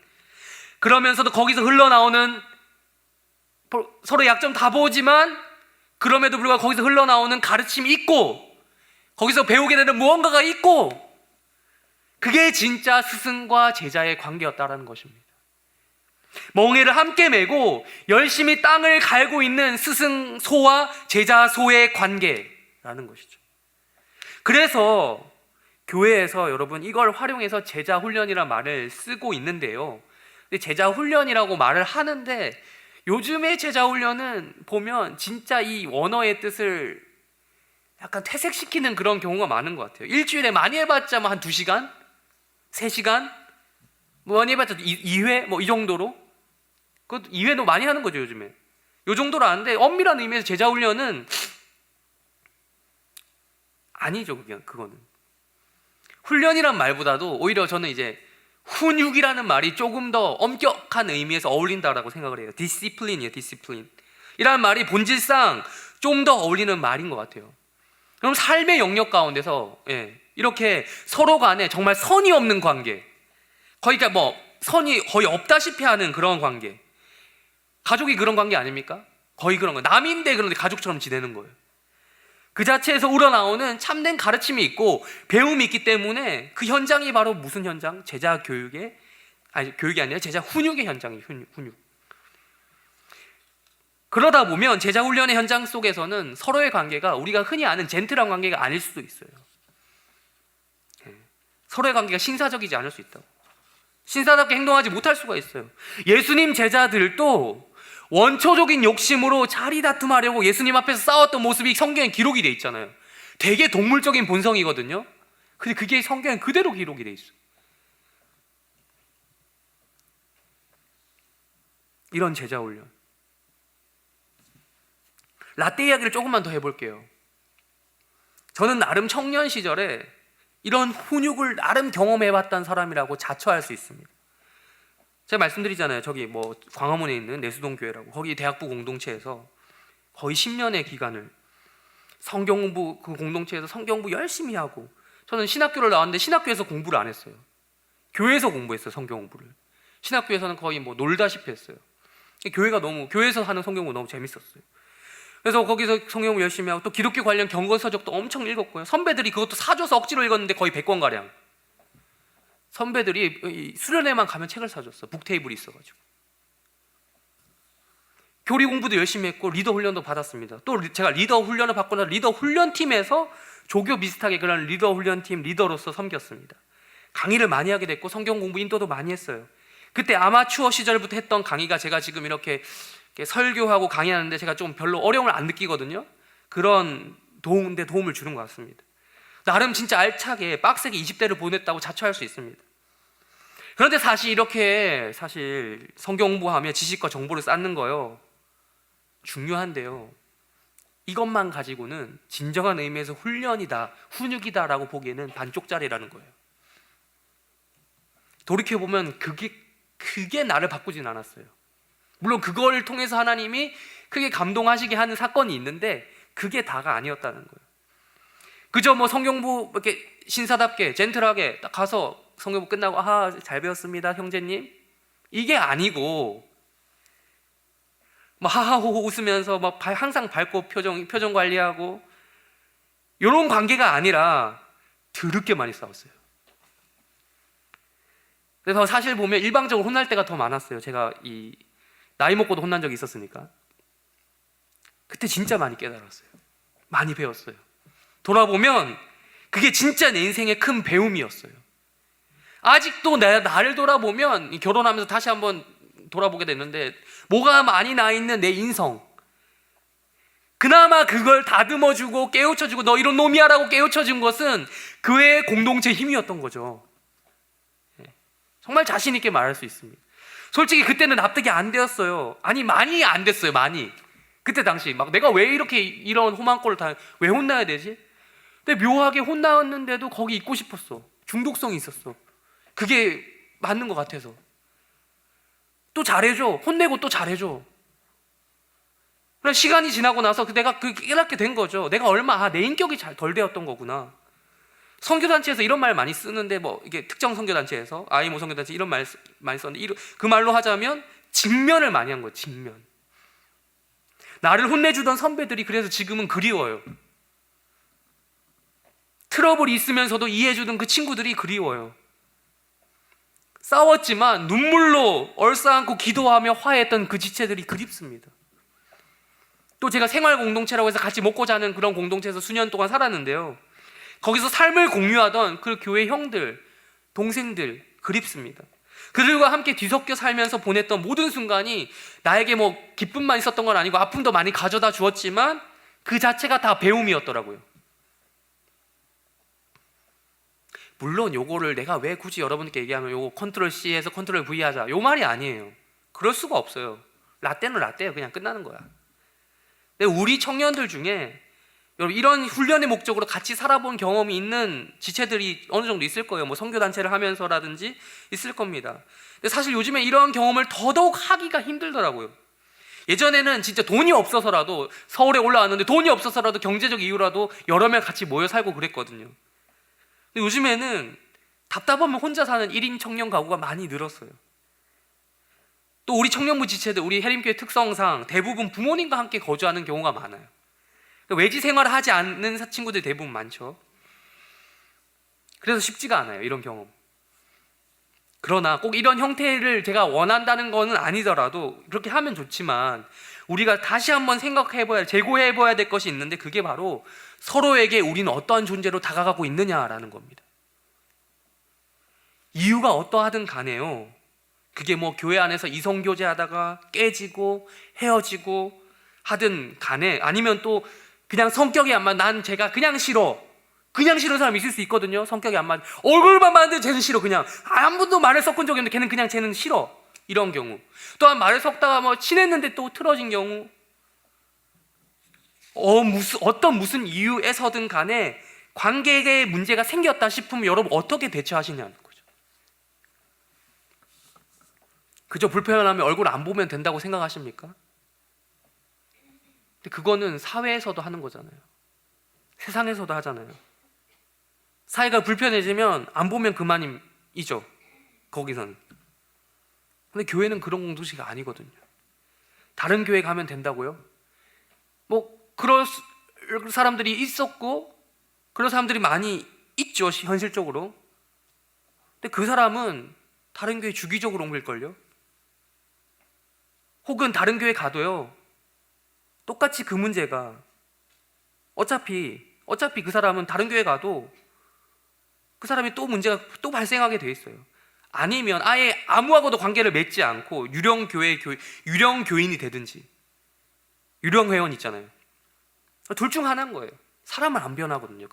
그러면서도 거기서 흘러나오는, 서로 약점 다 보지만 그럼에도 불구하고 거기서 흘러나오는 가르침이 있고, 거기서 배우게 되는 무언가가 있고, 그게 진짜 스승과 제자의 관계였다라는 것입니다. 멍에를 함께 메고 열심히 땅을 갈고 있는 스승 소와 제자 소의 관계라는 것이죠. 그래서 교회에서 여러분 이걸 활용해서 제자 훈련이라는 말을 쓰고 있는데요. 근데 제자 훈련이라고 말을 하는데 요즘의 제자 훈련은 보면 진짜 이 원어의 뜻을 약간 퇴색시키는 그런 경우가 많은 것 같아요. 일주일에 많이 해봤자 뭐 한 2시간? 3시간? 뭐 많이 해봤자 2회? 뭐 이 정도로? 그것도 2회도 많이 하는 거죠 요즘에. 이 정도로 하는데 엄밀한 의미에서 제자훈련은 아니죠. 그거는 훈련이란 말보다도 오히려 저는 이제 훈육이라는 말이 조금 더 엄격한 의미에서 어울린다라고 생각을 해요. 디시플린이에요. 디시플린 이라는 말이 본질상 좀 더 어울리는 말인 것 같아요. 그럼 삶의 영역 가운데서 이렇게 서로 간에 정말 선이 없는 관계, 거의 뭐 선이 거의 없다시피 하는 그런 관계, 가족이 그런 관계 아닙니까? 거의 그런 거. 남인데 그런데 가족처럼 지내는 거예요. 그 자체에서 우러나오는 참된 가르침이 있고 배움이 있기 때문에 그 현장이 바로 무슨 현장? 제자 교육의, 아니 교육이 아니라 제자 훈육의 현장이에요. 훈육. 그러다 보면 제자 훈련의 현장 속에서는 서로의 관계가 우리가 흔히 아는 젠틀한 관계가 아닐 수도 있어요. 서로의 관계가 신사적이지 않을 수 있다고. 신사답게 행동하지 못할 수가 있어요. 예수님 제자들도 원초적인 욕심으로 자리 다툼하려고 예수님 앞에서 싸웠던 모습이 성경에 기록이 돼 있잖아요. 되게 동물적인 본성이거든요. 근데 그게 성경에 그대로 기록이 돼 있어요. 이런 제자 훈련. 라떼 이야기를 조금만 더 해볼게요. 저는 나름 청년 시절에 이런 훈육을 나름 경험해봤던 사람이라고 자처할 수 있습니다. 제가 말씀드리잖아요. 저기 뭐 광화문에 있는 내수동 교회라고, 거기 대학부 공동체에서 거의 10년의 기간을 성경 공부, 그 공동체에서 성경 공부 열심히 하고, 저는 신학교를 나왔는데 신학교에서 공부를 안 했어요. 교회에서 공부했어요. 성경 공부를. 신학교에서는 거의 뭐 놀다시피 했어요. 교회에서 하는 성경 공부 너무 재밌었어요. 그래서 거기서 성경을 열심히 하고 또 기독교 관련 경건서적도 엄청 읽었고요. 선배들이 그것도 사줘서 억지로 읽었는데 거의 100권가량. 선배들이 수련회만 가면 책을 사줬어. 북테이블이 있어가지고. 교리 공부도 열심히 했고 리더 훈련도 받았습니다. 또 제가 리더 훈련을 받고 나서 리더 훈련팀에서 조교 비슷하게 그런 리더 훈련팀 리더로서 섬겼습니다. 강의를 많이 하게 됐고 성경 공부 인도도 많이 했어요. 그때 아마추어 시절부터 했던 강의가 제가 지금 이렇게 설교하고 강의하는데 제가 좀 별로 어려움을 안 느끼거든요. 그런 도움을 주는 것 같습니다. 나름 진짜 알차게 빡세게 20대를 보냈다고 자처할 수 있습니다. 그런데 사실 성경 공부하며 지식과 정보를 쌓는 거요 중요한데요, 이것만 가지고는 진정한 의미에서 훈련이다, 훈육이다라고 보기에는 반쪽짜리라는 거예요. 돌이켜보면 그게 나를 바꾸진 않았어요. 물론 그걸 통해서 하나님이 크게 감동하시게 하는 사건이 있는데 그게 다가 아니었다는 거예요. 그저 뭐 성경부 이렇게 신사답게 젠틀하게 딱 가서 성경부 끝나고 잘 배웠습니다 형제님, 이게 아니고 뭐 하하호호 웃으면서 막 항상 밝고 표정 관리하고 이런 관계가 아니라 더럽게 많이 싸웠어요. 그래서 사실 보면 일방적으로 혼날 때가 더 많았어요. 제가 이 나이 먹고도 혼난 적이 있었으니까. 그때 진짜 많이 깨달았어요. 많이 배웠어요. 돌아보면 그게 진짜 내 인생의 큰 배움이었어요. 아직도 나를 돌아보면 결혼하면서 다시 한번 돌아보게 됐는데 뭐가 많이 나 있는 내 인성, 그나마 그걸 다듬어주고 깨우쳐주고 너 이런 놈이야라고 깨우쳐준 것은 교회의 공동체 힘이었던 거죠. 정말 자신 있게 말할 수 있습니다. 솔직히 그때는 납득이 안 되었어요. 아니 많이 안 됐어요. 많이. 그때 당시 막 내가 왜 이렇게 이런 험한 꼴을 왜 혼나야 되지? 근데 묘하게 혼나왔는데도 거기 있고 싶었어. 중독성이 있었어. 그게 맞는 것 같아서. 또 잘해줘. 혼내고 또 잘해줘. 그럼 시간이 지나고 나서 내가 깨닫게 된 거죠. 내가 내 인격이 잘 덜 되었던 거구나. 선교단체에서 이런 말 많이 쓰는데 뭐 이게 특정 선교단체에서 아이모 선교단체 이런 말 많이 썼는데 그 말로 하자면 직면을 많이 한 거예요. 직면. 나를 혼내주던 선배들이 그래서 지금은 그리워요. 트러블이 있으면서도 이해해주던 그 친구들이 그리워요. 싸웠지만 눈물로 얼싸안고 기도하며 화해했던 그 지체들이 그립습니다. 또 제가 생활 공동체라고 해서 같이 먹고 자는 그런 공동체에서 수년 동안 살았는데요, 거기서 삶을 공유하던 그 교회 형들, 동생들 그립습니다. 그들과 함께 뒤섞여 살면서 보냈던 모든 순간이 나에게 뭐 기쁨만 있었던 건 아니고 아픔도 많이 가져다 주었지만 그 자체가 다 배움이었더라고요. 물론 요거를 내가 왜 굳이 여러분께 얘기하면 요거 컨트롤 C에서 컨트롤 V 하자 요 말이 아니에요. 그럴 수가 없어요. 라떼는 라떼예요. 그냥 끝나는 거야. 근데 우리 청년들 중에 여러분 이런 훈련의 목적으로 같이 살아본 경험이 있는 지체들이 어느 정도 있을 거예요. 뭐 선교단체를 하면서라든지 있을 겁니다. 근데 사실 요즘에 이런 경험을 더더욱 하기가 힘들더라고요. 예전에는 진짜 돈이 없어서라도 서울에 올라왔는데 돈이 없어서라도 경제적 이유라도 여러 명 같이 모여 살고 그랬거든요. 근데 요즘에는 답답하면 혼자 사는 1인 청년 가구가 많이 늘었어요. 또 우리 청년부 지체들, 우리 해림교회 특성상 대부분 부모님과 함께 거주하는 경우가 많아요. 외지 생활을 하지 않는 친구들이 대부분 많죠. 그래서 쉽지가 않아요, 이런 경험. 그러나 꼭 이런 형태를 제가 원한다는 것은 아니더라도 그렇게 하면 좋지만 우리가 다시 한번 재고해봐야 될 것이 있는데 그게 바로 서로에게 우리는 어떠한 존재로 다가가고 있느냐라는 겁니다. 이유가 어떠하든 간에요. 그게 뭐 교회 안에서 이성교제 하다가 깨지고 헤어지고 하든 간에 아니면 또 그냥 성격이 안 맞아. 제가 그냥 싫어. 그냥 싫은 사람이 있을 수 있거든요. 성격이 안 맞아. 얼굴만 봤는데 쟤는 싫어. 그냥 한 번도 말을 섞은 적이 없는데 쟤는 싫어. 이런 경우. 또한 말을 섞다가 뭐 친했는데 또 틀어진 경우. 무슨 이유에서든 간에 관계에 문제가 생겼다 싶으면 여러분 어떻게 대처하시냐는 거죠. 그저 불편하면 얼굴 안 보면 된다고 생각하십니까? 근데 그거는 사회에서도 하는 거잖아요. 세상에서도 하잖아요. 사이가 불편해지면 안 보면 그만이죠. 거기서는. 근데 교회는 그런 공동체가 아니거든요. 다른 교회 가면 된다고요? 뭐 그런 사람들이 있었고 그런 사람들이 많이 있죠, 현실적으로. 근데 그 사람은 다른 교회 주기적으로 옮길걸요? 혹은 다른 교회 가도요, 똑같이 그 문제가 어차피 그 사람은 다른 교회 가도 그 사람이 또 문제가 또 발생하게 돼 있어요. 아니면 아예 아무하고도 관계를 맺지 않고 유령 교인이 되든지, 유령 회원 있잖아요. 둘 중 하나인 거예요. 사람은 안 변하거든요.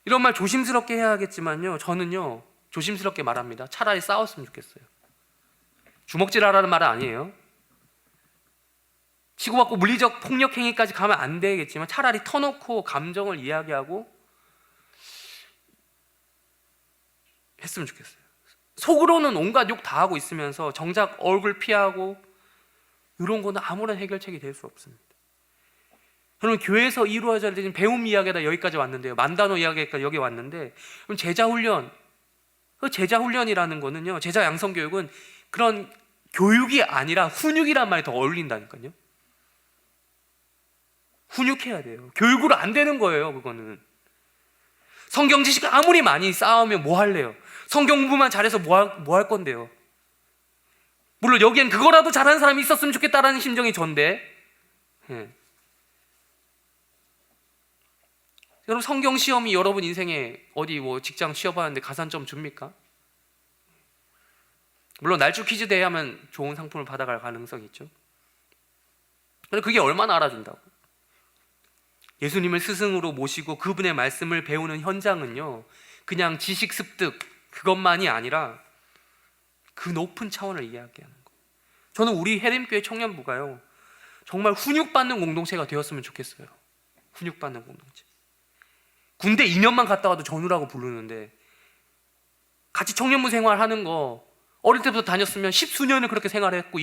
이런 말 조심스럽게 해야겠지만요, 저는요 조심스럽게 말합니다. 차라리 싸웠으면 좋겠어요. 주먹질하라는 말은 아니에요. 치고받고 물리적 폭력 행위까지 가면 안 되겠지만 차라리 터놓고 감정을 이야기하고 했으면 좋겠어요. 속으로는 온갖 욕 다 하고 있으면서 정작 얼굴 피하고 이런 거는 아무런 해결책이 될 수 없습니다. 여러분, 교회에서 이루어져야 되는 배움 이야기가 여기까지 왔는데요, 만단어 이야기가 여기 왔는데, 그럼 제자훈련, 그 제자훈련이라는 거는요, 제자 양성교육은 그런 교육이 아니라 훈육이란 말이 더 어울린다니까요. 훈육해야 돼요. 교육으로 안 되는 거예요. 그거는 성경 지식 아무리 많이 쌓으면 뭐 할래요? 성경 공부만 잘해서 뭐 할 건데요? 물론 여기엔 그거라도 잘하는 사람이 있었으면 좋겠다라는 심정이 전데, 여러분, 성경 시험이 여러분 인생에 어디 뭐 직장 취업하는데 가산점 줍니까? 물론 날조 퀴즈 대회 하면 좋은 상품을 받아갈 가능성이 있죠. 근데 그게 얼마나 알아준다고? 예수님을 스승으로 모시고 그분의 말씀을 배우는 현장은요, 그냥 지식 습득 그것만이 아니라 그 높은 차원을 이야기하는 거예요. 저는 우리 해림교회 청년부가요, 정말 훈육받는 공동체가 되었으면 좋겠어요. 훈육받는 공동체. 군대 2년만 갔다 와도 전우라고 부르는데, 같이 청년부 생활하는 거 어릴 때부터 다녔으면 십수년을 그렇게 생활했고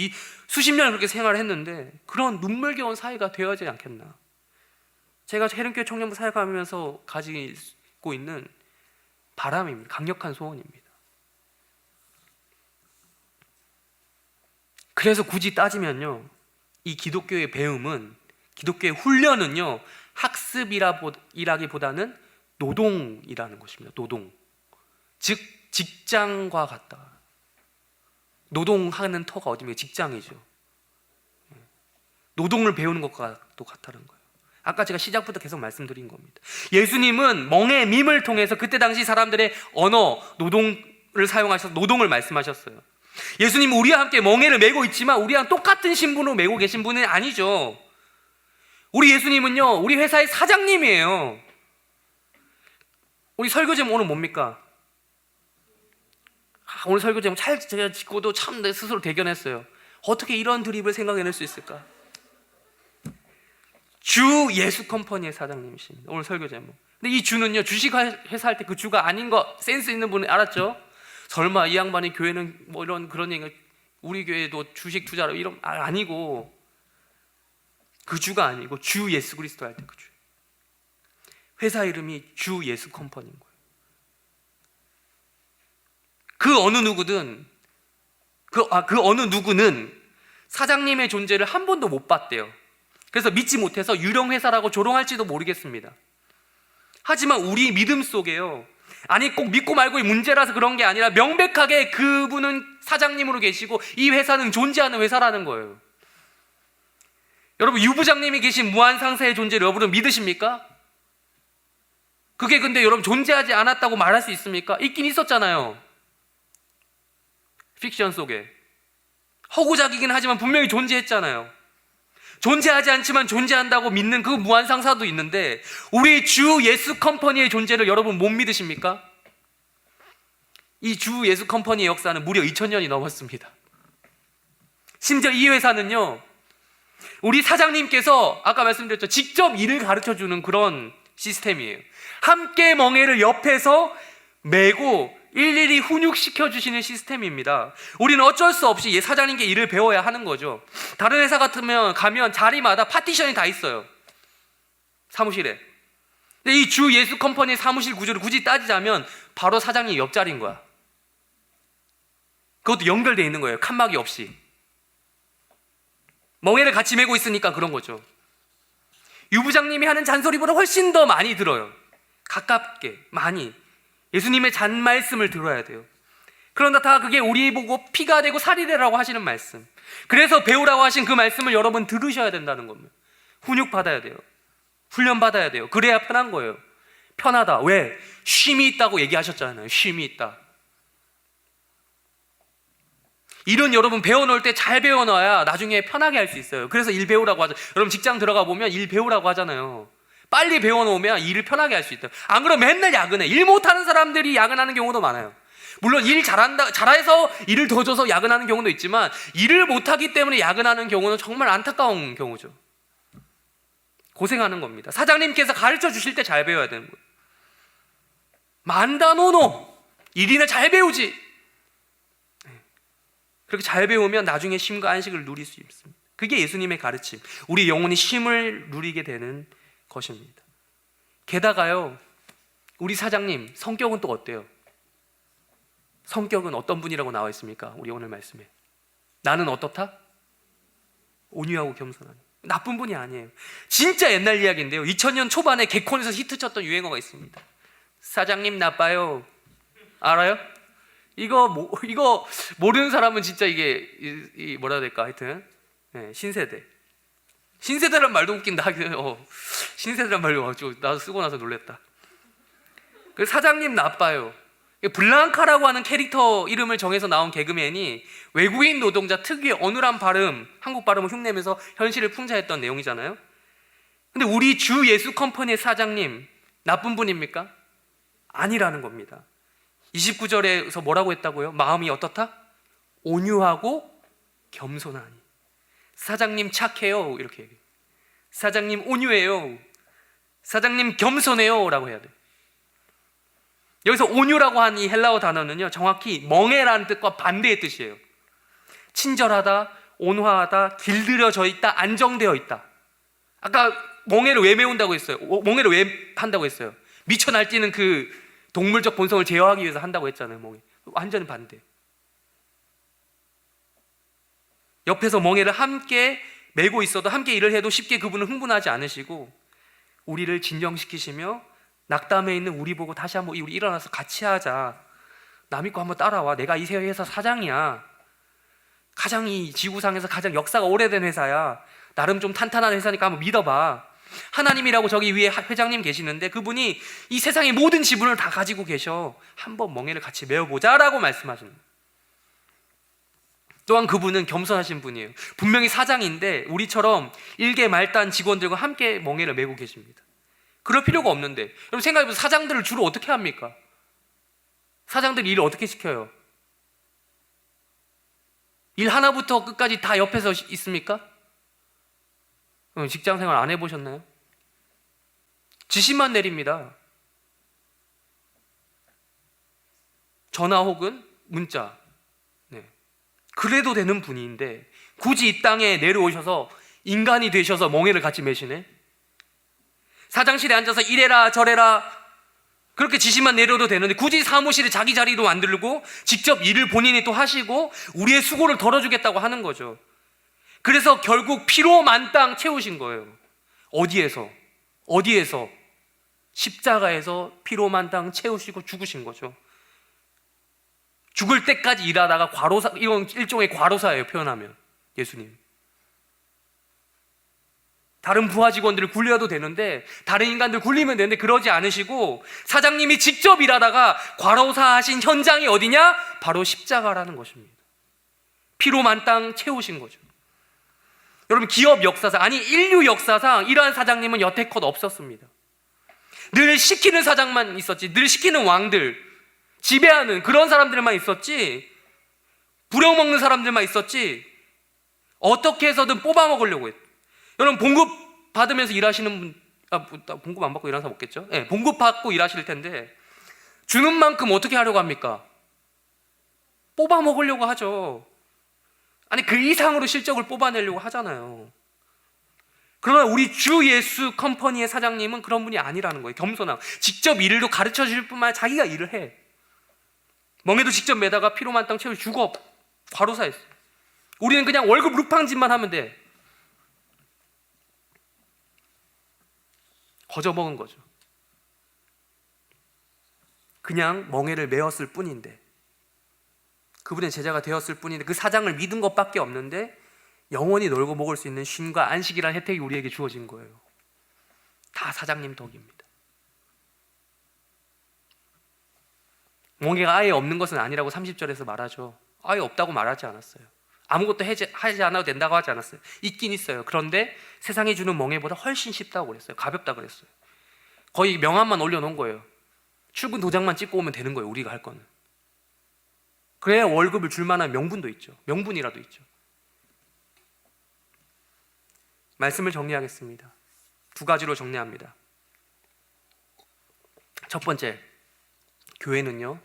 수십 년을 그렇게 생활했는데, 그런 눈물겨운 사이가 되어야지 않겠나. 제가 해림교회 청년부 사역하면서 가지고 있는 바람입니다. 강력한 소원입니다. 그래서 굳이 따지면요, 이 기독교의 배움은, 기독교의 훈련은요, 학습이라기보다는 노동이라는 것입니다. 노동. 즉 직장과 같다. 노동하는 터가 어디입니까? 직장이죠. 노동을 배우는 것과 또 같다는 거예요. 아까 제가 시작부터 계속 말씀드린 겁니다. 예수님은 멍에 밈을 통해서 그때 당시 사람들의 언어, 노동을 사용하셔서 노동을 말씀하셨어요. 예수님은 우리와 함께 멍에를 메고 있지만 우리랑 똑같은 신분으로 메고 계신 분은 아니죠. 우리 예수님은요, 우리 회사의 사장님이에요. 우리 설교 제목 오늘 뭡니까? 오늘 설교 제목 제가 짓고도 참 내 스스로 대견했어요. 어떻게 이런 드립을 생각해낼 수 있을까? 주 예수 컴퍼니의 사장님이십니다. 오늘 설교 제목. 근데 이 주는요, 주식 회사 할 때 그 주가 아닌 거 센스 있는 분은 알았죠? 설마 이 양반이 교회는 뭐 이런 그런 얘기, 우리 교회도 주식 투자로 이런 아니고, 그 주가 아니고 주 예수 그리스도 할 때 그 주. 회사 이름이 주 예수 컴퍼니인 거예요. 그 어느 누구는 사장님의 존재를 한 번도 못 봤대요. 그래서 믿지 못해서 유령 회사라고 조롱할지도 모르겠습니다. 하지만 우리 믿음 속에요, 아니 꼭 믿고 말고의 문제라서 그런 게 아니라 명백하게 그분은 사장님으로 계시고 이 회사는 존재하는 회사라는 거예요. 여러분, 유 부장님이 계신 무한상사의 존재를 여러분은 믿으십니까? 그게 근데 여러분 존재하지 않았다고 말할 수 있습니까? 있긴 있었잖아요. 픽션 속에 허구작이긴 하지만 분명히 존재했잖아요. 존재하지 않지만 존재한다고 믿는 그 무한상사도 있는데, 우리 주 예수 컴퍼니의 존재를 여러분 못 믿으십니까? 이 주 예수 컴퍼니의 역사는 무려 2000년이 넘었습니다. 심지어 이 회사는요, 우리 사장님께서 아까 말씀드렸죠, 직접 일을 가르쳐주는 그런 시스템이에요. 함께 멍에를 옆에서 메고 일일이 훈육시켜 주시는 시스템입니다. 우리는 어쩔 수 없이 사장님께 일을 배워야 하는 거죠. 다른 회사 같으면 가면 자리마다 파티션이 다 있어요, 사무실에. 근데 이 주 예수 컴퍼니의 사무실 구조를 굳이 따지자면 바로 사장님 옆자리인 거야. 그것도 연결되어 있는 거예요, 칸막이 없이. 멍에를 같이 메고 있으니까 그런 거죠. 유 부장님이 하는 잔소리보다 훨씬 더 많이 들어요. 가깝게 많이 예수님의 잔말씀을 들어야 돼요. 그런데 다 그게 우리 보고 피가 되고 살이 되라고 하시는 말씀, 그래서 배우라고 하신 그 말씀을 여러분 들으셔야 된다는 겁니다. 훈육받아야 돼요. 훈련받아야 돼요. 그래야 편한 거예요. 편하다. 왜? 쉼이 있다고 얘기하셨잖아요. 쉼이 있다. 일은 여러분 배워놓을 때 잘 배워놔야 나중에 편하게 할 수 있어요. 그래서 일 배우라고 하죠. 여러분 직장 들어가 보면 일 배우라고 하잖아요. 빨리 배워놓으면 일을 편하게 할 수 있다. 안 그러면 맨날 야근해. 일 못하는 사람들이 야근하는 경우도 많아요. 물론 일 잘해서 일을 더 줘서 야근하는 경우도 있지만 일을 못하기 때문에 야근하는 경우는 정말 안타까운 경우죠. 고생하는 겁니다. 사장님께서 가르쳐 주실 때 잘 배워야 되는 거예요. 만다노노, 일이나 잘 배우지. 그렇게 잘 배우면 나중에 쉼과 안식을 누릴 수 있습니다. 그게 예수님의 가르침, 우리 영혼이 쉼을 누리게 되는 것입니다. 게다가요, 우리 사장님 성격은 또 어때요? 성격은 어떤 분이라고 나와 있습니까? 우리 오늘 말씀에 나는 어떻다? 온유하고 겸손하니. 나쁜 분이 아니에요. 진짜 옛날 이야기인데요, 2000년 초반에 개콘에서 히트쳤던 유행어가 있습니다. 사장님 나빠요. 알아요? 이거 모르는 사람은 진짜 이게 뭐라 해야 될까? 하여튼 신세대란 말도 웃긴다. 신세대란 말도 나도 쓰고 나서 놀랬다. 그 사장님 나빠요. 블랑카라고 하는 캐릭터 이름을 정해서 나온 개그맨이 외국인 노동자 특유의 어눌한 발음, 한국 발음을 흉내면서 현실을 풍자했던 내용이잖아요. 근데 우리 주 예수 컴퍼니의 사장님 나쁜 분입니까? 아니라는 겁니다. 29절에서 뭐라고 했다고요? 마음이 어떻다? 온유하고 겸손하니. 사장님 착해요, 이렇게 얘기해요. 사장님 온유해요, 사장님 겸손해요 라고 해야 돼요. 여기서 온유라고 한 이 헬라어 단어는요, 정확히 멍에라는 뜻과 반대의 뜻이에요. 친절하다, 온화하다, 길들여져 있다, 안정되어 있다. 아까 멍에를 왜 메운다고 했어요? 멍에를 왜 한다고 했어요? 미쳐 날뛰는 그 동물적 본성을 제어하기 위해서 한다고 했잖아요. 멍에. 완전히 반대. 옆에서 멍에를 함께 메고 있어도, 함께 일을 해도 쉽게 그분은 흥분하지 않으시고 우리를 진정시키시며 낙담해 있는 우리 보고 다시 한번 우리 일어나서 같이 하자, 나 믿고 한번 따라와, 내가 이 회사 사장이야, 가장 이 지구상에서 가장 역사가 오래된 회사야, 나름 좀 탄탄한 회사니까 한번 믿어봐. 하나님이라고 저기 위에 회장님 계시는데 그분이 이 세상의 모든 지분을 다 가지고 계셔, 한번 멍에를 같이 메어보자 라고 말씀하십니다. 또한 그분은 겸손하신 분이에요. 분명히 사장인데 우리처럼 일개 말단 직원들과 함께 멍에를 메고 계십니다. 그럴 필요가 없는데, 여러분 생각해보세요. 사장들을 주로 어떻게 합니까? 사장들이 일을 어떻게 시켜요? 일 하나부터 끝까지 다 옆에서 있습니까? 직장 생활 안 해보셨나요? 지시만 내립니다. 전화 혹은 문자. 그래도 되는 분인데 굳이 이 땅에 내려오셔서 인간이 되셔서 멍에를 같이 메시네. 사장실에 앉아서 이래라 저래라 그렇게 지시만 내려도 되는데 굳이 사무실에 자기 자리도 만들고 직접 일을 본인이 또 하시고 우리의 수고를 덜어주겠다고 하는 거죠. 그래서 결국 피로 만땅 채우신 거예요. 어디에서? 십자가에서 피로 만땅 채우시고 죽으신 거죠. 죽을 때까지 일하다가 과로사, 이건 일종의 과로사예요, 표현하면. 예수님. 다른 부하 직원들을 굴려도 되는데, 다른 인간들 굴리면 되는데 그러지 않으시고 사장님이 직접 일하다가 과로사하신 현장이 어디냐? 바로 십자가라는 것입니다. 피로 만땅 채우신 거죠. 여러분, 기업 역사상, 아니 인류 역사상 이러한 사장님은 여태껏 없었습니다. 늘 시키는 사장만 있었지, 늘 시키는 왕들, 지배하는 그런 사람들만 있었지, 부려먹는 사람들만 있었지, 어떻게 해서든 뽑아먹으려고 했어요. 여러분, 봉급 받으면서 일하시는 분, 봉급 안 받고 일하는 사람 없겠죠? 네, 봉급 받고 일하실 텐데 주는 만큼 어떻게 하려고 합니까? 뽑아먹으려고 하죠. 아니, 그 이상으로 실적을 뽑아내려고 하잖아요. 그러나 우리 주 예수 컴퍼니의 사장님은 그런 분이 아니라는 거예요. 겸손하고 직접 일도 가르쳐 줄 뿐만 아니라 자기가 일을 해. 멍에도 직접 매다가 피로 만땅 채우고 죽어. 과로사했어. 우리는 그냥 월급 루팡짓만 하면 돼. 거저먹은 거죠. 그냥 멍에를 메었을 뿐인데, 그분의 제자가 되었을 뿐인데, 그 사장을 믿은 것밖에 없는데 영원히 놀고 먹을 수 있는 쉼과 안식이라는 혜택이 우리에게 주어진 거예요. 다 사장님 덕입니다. 멍에가 아예 없는 것은 아니라고 30절에서 말하죠. 아예 없다고 말하지 않았어요. 아무것도 하지 않아도 된다고 하지 않았어요. 있긴 있어요. 그런데 세상이 주는 멍에보다 훨씬 쉽다고 그랬어요. 가볍다 그랬어요. 거의 명함만 올려놓은 거예요. 출근 도장만 찍고 오면 되는 거예요, 우리가 할 거는. 그래야 월급을 줄 만한 명분도 있죠. 명분이라도 있죠. 말씀을 정리하겠습니다. 두 가지로 정리합니다. 첫 번째, 교회는요,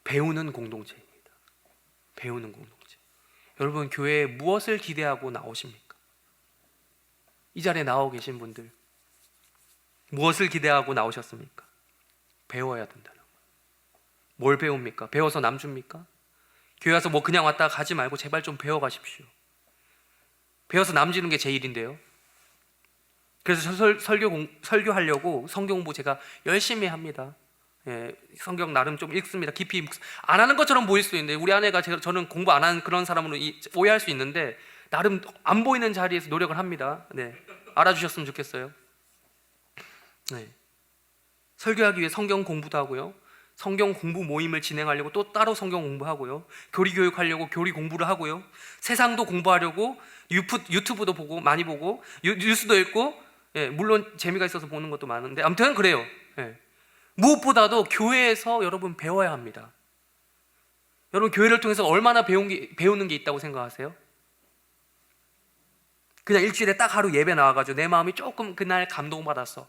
배우는 공동체입니다. 배우는 공동체. 여러분, 교회에 무엇을 기대하고 나오십니까? 이 자리에 나와 계신 분들, 무엇을 기대하고 나오셨습니까? 배워야 된다는 거예요. 뭘 배웁니까? 배워서 남 줍니까? 교회 와서 뭐 그냥 왔다가 가지 말고 제발 좀 배워가십시오. 배워서 남 주는 게 제 일인데요. 그래서 설교하려고 성경 공부 제가 열심히 합니다. 예, 성경 나름 좀 읽습니다. 깊이 안 하는 것처럼 보일 수 있는데, 우리 아내가 저는 공부 안 하는 그런 사람으로 오해할 수 있는데, 나름 안 보이는 자리에서 노력을 합니다. 네, 알아주셨으면 좋겠어요. 네. 설교하기 위해 성경 공부도 하고요, 성경 공부 모임을 진행하려고 또 따로 성경 공부하고요, 교리 교육하려고 교리 공부를 하고요, 세상도 공부하려고 유튜브도 보고 많이 보고 뉴스도 읽고, 예, 물론 재미가 있어서 보는 것도 많은데 아무튼 그래요. 예. 무엇보다도 교회에서 여러분 배워야 합니다. 여러분, 교회를 통해서 얼마나 배우는 게 있다고 생각하세요? 그냥 일주일에 딱 하루 예배 나와가지고 내 마음이 조금 그날 감동받았어,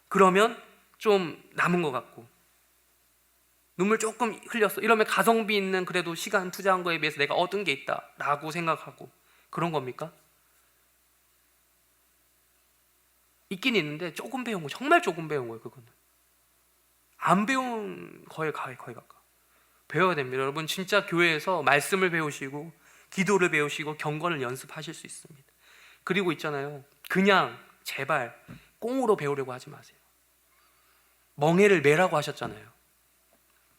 그러면 좀 남은 것 같고, 눈물 조금 흘렸어, 이러면 가성비 있는 그래도 시간 투자한 거에 비해서 내가 얻은 게 있다라고 생각하고 그런 겁니까? 있긴 있는데 조금 배운 거, 정말 조금 배운 거예요. 그거는 안 배운 거에 거의 가까워. 배워야 됩니다. 여러분, 진짜 교회에서 말씀을 배우시고 기도를 배우시고 경건을 연습하실 수 있습니다. 그리고 있잖아요, 그냥 제발 꽁으로 배우려고 하지 마세요. 멍해를 매라고 하셨잖아요.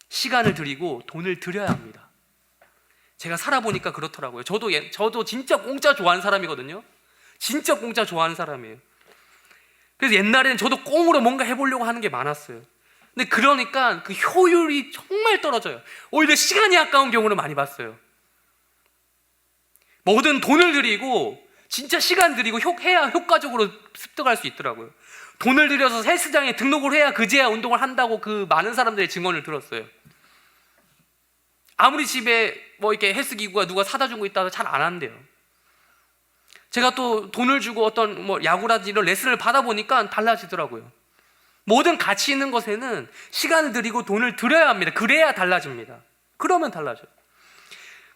시간을 들이고 돈을 들여야 합니다. 제가 살아보니까 그렇더라고요. 저도 진짜 공짜 좋아하는 사람이거든요. 진짜 공짜 좋아하는 사람이에요. 그래서 옛날에는 저도 꽁으로 뭔가 해보려고 하는 게 많았어요. 근데 그러니까 그 효율이 정말 떨어져요. 오히려 시간이 아까운 경우를 많이 봤어요. 뭐든 돈을 들이고 진짜 시간 들이고 해야 효과적으로 습득할 수 있더라고요. 돈을 들여서 헬스장에 등록을 해야 그제야 운동을 한다고 그 많은 사람들의 증언을 들었어요. 아무리 집에 뭐 이렇게 헬스기구가 누가 사다 준 거 있다고 잘 안 한대요. 제가 또 돈을 주고 어떤 뭐 야구라든지 이런 레슨을 받아보니까 달라지더라고요. 모든 가치 있는 것에는 시간을 들이고 돈을 들여야 합니다. 그래야 달라집니다. 그러면 달라져요.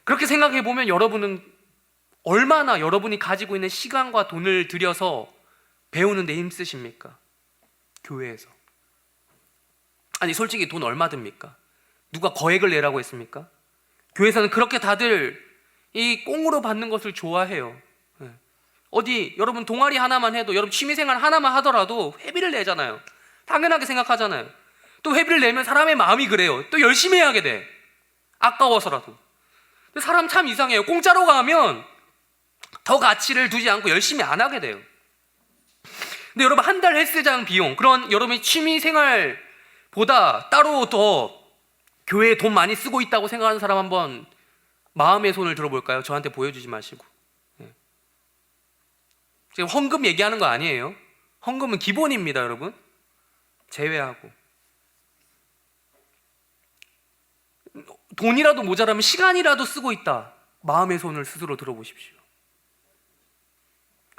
그렇게 생각해 보면 여러분은 얼마나 여러분이 가지고 있는 시간과 돈을 들여서 배우는 데 힘쓰십니까? 교회에서. 아니, 솔직히 돈 얼마 듭니까? 누가 거액을 내라고 했습니까? 교회에서는 그렇게 다들 이 꽁으로 받는 것을 좋아해요. 어디 여러분 동아리 하나만 해도, 여러분 취미생활 하나만 하더라도 회비를 내잖아요. 당연하게 생각하잖아요. 또 회비를 내면 사람의 마음이 그래요. 또 열심히 해야 돼, 아까워서라도. 근데 사람 참 이상해요. 공짜로 가면 더 가치를 두지 않고 열심히 안 하게 돼요. 근데 여러분, 한 달 헬스장 비용, 그런 여러분의 취미생활보다 따로 더 교회에 돈 많이 쓰고 있다고 생각하는 사람 한번 마음의 손을 들어볼까요? 저한테 보여주지 마시고. 지금 헌금 얘기하는 거 아니에요. 헌금은 기본입니다, 여러분. 제외하고. 돈이라도 모자라면 시간이라도 쓰고 있다, 마음의 손을 스스로 들어보십시오.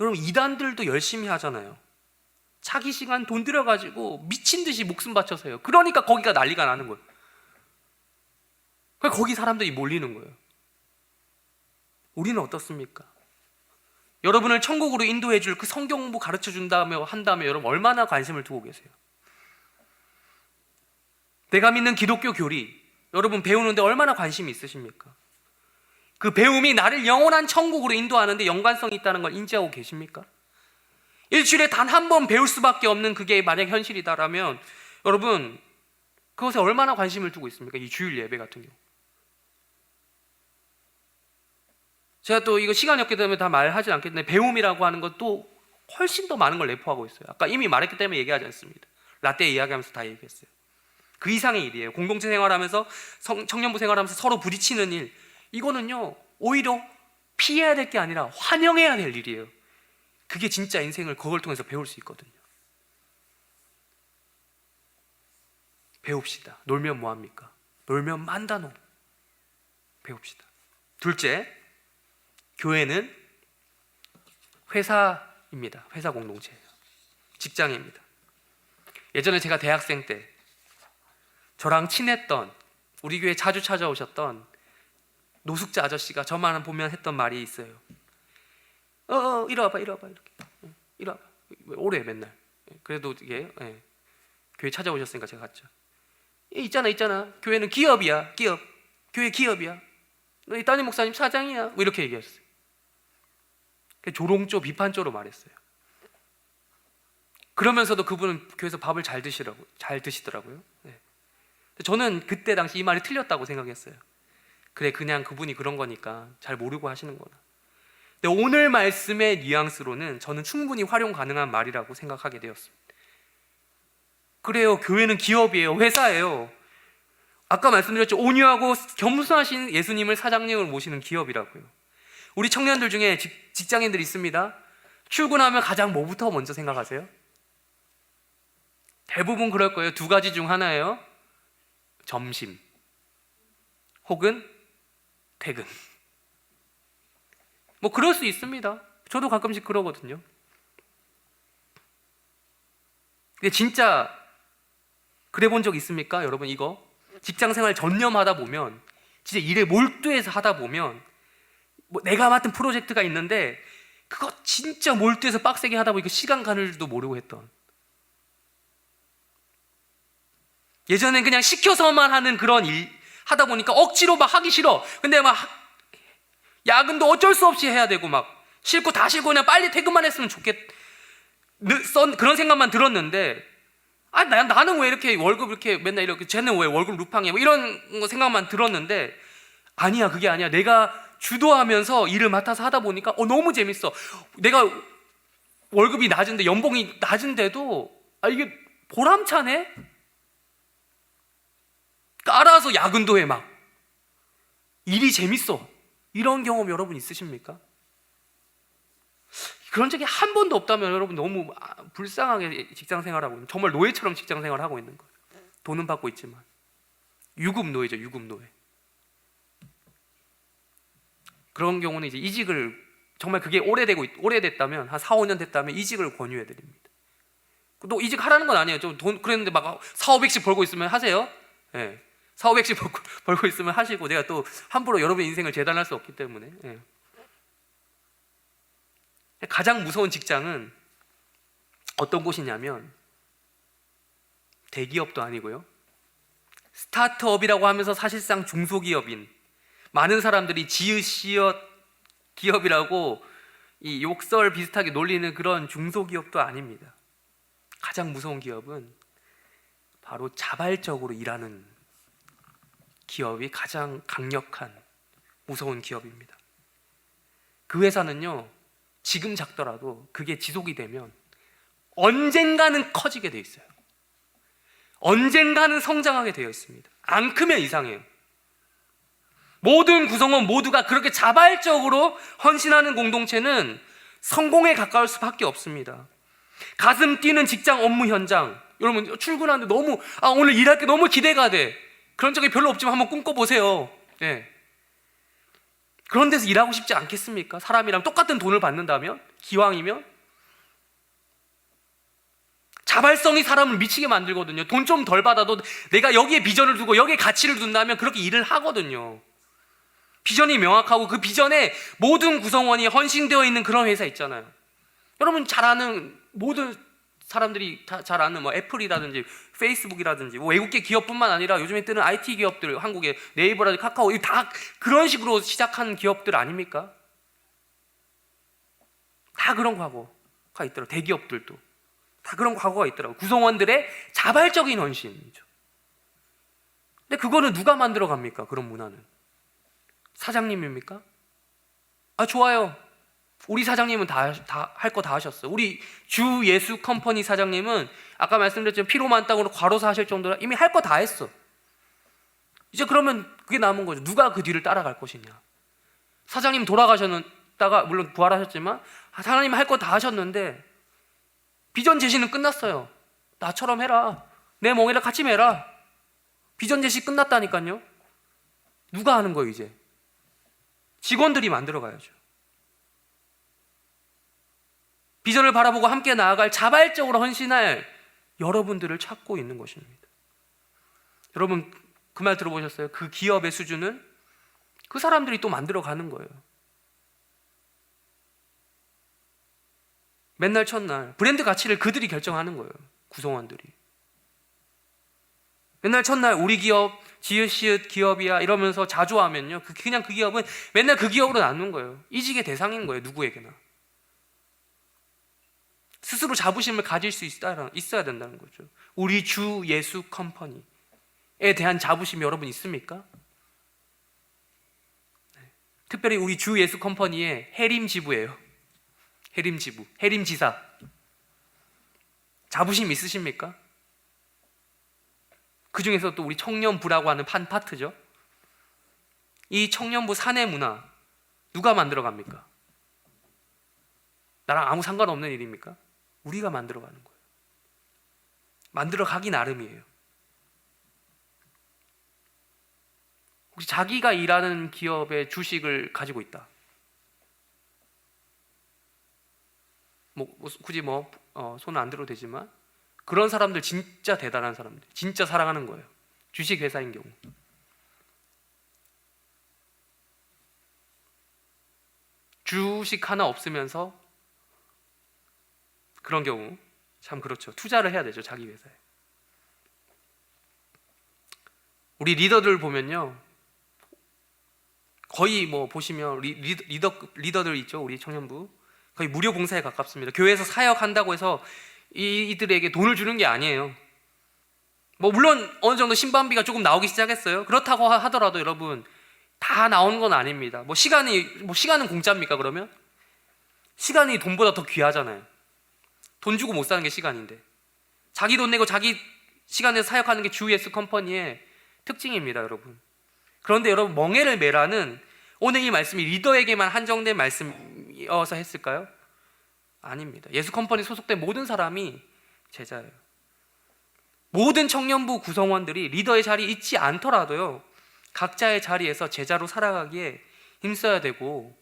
여러분, 이단들도 열심히 하잖아요. 자기 시간 돈 들여가지고 미친 듯이 목숨 바쳐서 해요. 그러니까 거기가 난리가 나는 거예요. 거기 사람들이 몰리는 거예요. 우리는 어떻습니까? 여러분을 천국으로 인도해 줄 그 성경 공부 가르쳐 준다며 한다며 여러분 얼마나 관심을 두고 계세요? 내가 믿는 기독교 교리 여러분 배우는데 얼마나 관심이 있으십니까? 그 배움이 나를 영원한 천국으로 인도하는데 연관성이 있다는 걸 인지하고 계십니까? 일주일에 단 한 번 배울 수밖에 없는 그게 만약 현실이다라면 여러분 그것에 얼마나 관심을 두고 있습니까? 이 주일 예배 같은 경우. 제가 또 이거 시간이 없기 때문에 다 말하지 않겠는데, 배움이라고 하는 것도 훨씬 더 많은 걸 내포하고 있어요. 아까 이미 말했기 때문에 얘기하지 않습니다. 라떼 이야기하면서 다 얘기했어요. 그 이상의 일이에요. 공동체 생활하면서 청년부 생활하면서 서로 부딪히는 일, 이거는요 오히려 피해야 될 게 아니라 환영해야 될 일이에요. 그게 진짜 인생을 그걸 통해서 배울 수 있거든요. 배웁시다. 놀면 뭐합니까? 놀면 만다노 배웁시다. 둘째, 교회는 회사입니다. 회사 공동체예요. 직장입니다. 예전에 제가 대학생 때 저랑 친했던, 우리 교회 자주 찾아오셨던 노숙자 아저씨가 저만 보면 했던 말이 있어요. 이리 와봐 이렇게. 이리 와봐. 오래 맨날. 그래도 이게 교회 찾아오셨으니까 제가 갔죠. 있잖아. 교회는 기업이야. 기업. 교회 기업이야. 너희 담임 목사님 사장이야. 뭐 이렇게 얘기했어요. 조롱조 비판조로 말했어요. 그러면서도 그분은 교회에서 밥을 잘 드시더라고요. 저는 그때 당시 이 말이 틀렸다고 생각했어요. 그래, 그냥 그분이 그런 거니까 잘 모르고 하시는구나. 근데 오늘 말씀의 뉘앙스로는 저는 충분히 활용 가능한 말이라고 생각하게 되었습니다. 그래요, 교회는 기업이에요. 회사예요. 아까 말씀드렸죠. 온유하고 겸손하신 예수님을 사장님을 모시는 기업이라고요. 우리 청년들 중에 직장인들 있습니다. 출근하면 가장 뭐부터 먼저 생각하세요? 대부분 그럴 거예요. 두 가지 중 하나예요. 점심 혹은 퇴근. 뭐 그럴 수 있습니다. 저도 가끔씩 그러거든요. 근데 진짜 그래 본 적 있습니까? 여러분, 이거 직장생활 전념하다 보면, 진짜 일에 몰두해서 하다 보면, 뭐 내가 맡은 프로젝트가 있는데 그거 진짜 몰두해서 빡세게 하다 보니까 시간 가는 줄도 모르고 했던, 예전엔 그냥 시켜서만 하는 그런 일 하다 보니까 억지로 막 하기 싫어. 근데 막 야근도 어쩔 수 없이 해야 되고, 막 싫고 다 싫고 그냥 빨리 퇴근만 했으면 그런 생각만 들었는데, 나는 왜 이렇게 월급 이렇게 맨날 이렇게, 쟤는 왜 월급 루팡해, 뭐 이런 거 생각만 들었는데, 아니야, 그게 아니야. 내가 주도하면서 일을 맡아서 하다 보니까 너무 재밌어. 내가 월급이 낮은데, 연봉이 낮은데도 이게 보람차네? 따라서 야근도 해. 막 일이 재밌어. 이런 경험 여러분 있으십니까? 그런 적이 한 번도 없다면 여러분 너무 불쌍하게 직장생활하고 있는, 정말 노예처럼 직장생활하고 있는 거예요. 돈은 받고 있지만 유급노예죠. 유급노예. 그런 경우는 이제 이직을, 정말 그게 오래됐다면, 한 4, 5년 됐다면 이직을 권유해 드립니다. 또 이직하라는 건 아니에요. 좀 돈 그랬는데 막 4, 500씩 벌고 있으면 하세요. 4, 500씩 벌고 있으면 하시고, 내가 또 함부로 여러분의 인생을 재단할 수 없기 때문에. 가장 무서운 직장은 어떤 곳이냐면, 대기업도 아니고요, 스타트업이라고 하면서 사실상 중소기업인, 많은 사람들이 지읒 기업이라고 이 욕설 비슷하게 놀리는 그런 중소기업도 아닙니다. 가장 무서운 기업은 바로 자발적으로 일하는 기업이 가장 강력한 무서운 기업입니다. 그 회사는요, 지금 작더라도 그게 지속이 되면 언젠가는 커지게 돼 있어요. 언젠가는 성장하게 되어 있습니다. 안 크면 이상해요. 모든 구성원 모두가 그렇게 자발적으로 헌신하는 공동체는 성공에 가까울 수밖에 없습니다. 가슴 뛰는 직장 업무 현장, 여러분 출근하는데 너무 오늘 일할 게 너무 기대가 돼. 그런 적이 별로 없지만 한번 꿈꿔보세요. 그런 데서 일하고 싶지 않겠습니까? 사람이랑 똑같은 돈을 받는다면, 기왕이면. 자발성이 사람을 미치게 만들거든요. 돈 좀 덜 받아도 내가 여기에 비전을 두고 여기에 가치를 둔다면 그렇게 일을 하거든요. 비전이 명확하고 그 비전에 모든 구성원이 헌신되어 있는 그런 회사 있잖아요. 여러분 잘 아는, 모든 사람들이 다 잘 아는 뭐 애플이라든지 페이스북이라든지, 뭐 외국계 기업뿐만 아니라 요즘에 뜨는 IT 기업들, 한국의 네이버라든지 카카오, 다 그런 식으로 시작한 기업들 아닙니까? 다 그런 과거가 있더라고요. 대기업들도 다 그런 과거가 있더라고요. 구성원들의 자발적인 헌신이죠. 근데 그거는 누가 만들어 갑니까? 그런 문화는 사장님입니까? 좋아요. 우리 사장님은 다 할 거 다 하셨어요. 우리 주 예수 컴퍼니 사장님은 아까 말씀드렸지만 피로만 땅으로 과로사 하실 정도로 이미 할 거 다 했어. 이제 그러면 그게 남은 거죠. 누가 그 뒤를 따라갈 것이냐. 사장님 돌아가셨다가 물론 부활하셨지만 사장님 할 거 다 하셨는데 비전 제시는 끝났어요. 나처럼 해라. 내 멍에랑 같이 매라. 비전 제시 끝났다니까요. 누가 하는 거예요 이제? 직원들이 만들어 가야죠. 비전을 바라보고 함께 나아갈 자발적으로 헌신할 여러분들을 찾고 있는 것입니다. 여러분 그 말 들어보셨어요? 그 기업의 수준은 그 사람들이 또 만들어 가는 거예요. 맨날 첫날 브랜드 가치를 그들이 결정하는 거예요. 구성원들이. 맨날 첫날 우리 기업 지읒시읒 기업이야 이러면서 자주 하면요, 그냥 그 기업은 맨날 그 기업으로 나누는 거예요. 이직의 대상인 거예요. 누구에게나. 스스로 자부심을 가질 수 있어야 된다는 거죠. 우리 주 예수 컴퍼니에 대한 자부심이 여러분 있습니까? 특별히 우리 주 예수 컴퍼니의 해림 지부예요. 해림 지부, 해림 지사. 자부심 있으십니까? 그 중에서 또 우리 청년부라고 하는 한 파트죠. 이 청년부 사내 문화 누가 만들어 갑니까? 나랑 아무 상관없는 일입니까? 우리가 만들어 가는 거예요. 만들어 가기 나름이에요. 혹시 자기가 일하는 기업의 주식을 가지고 있다. 굳이 손을 안 들어도 되지만 그런 사람들 진짜 대단한 사람들, 진짜 사랑하는 거예요. 주식 회사인 경우. 주식 하나 없으면서 그런 경우 참 그렇죠. 투자를 해야 되죠, 자기 회사에. 우리 리더들 보면요, 거의 보시면 리더들 있죠, 우리 청년부. 거의 무료 봉사에 가깝습니다. 교회에서 사역한다고 해서 이들에게 돈을 주는 게 아니에요. 물론 어느 정도 신방비가 조금 나오기 시작했어요. 그렇다고 하더라도 여러분 다 나오는 건 아닙니다. 시간은 공짜입니까 그러면? 시간이 돈보다 더 귀하잖아요. 돈 주고 못 사는 게 시간인데. 자기 돈 내고 자기 시간 내서 사역하는 게 주 예수 컴퍼니의 특징입니다, 여러분. 그런데 여러분, 멍에를 매라는 오늘 이 말씀이 리더에게만 한정된 말씀이어서 했을까요? 아닙니다. 예수 컴퍼니 소속된 모든 사람이 제자예요. 모든 청년부 구성원들이 리더의 자리에 있지 않더라도요, 각자의 자리에서 제자로 살아가기에 힘써야 되고,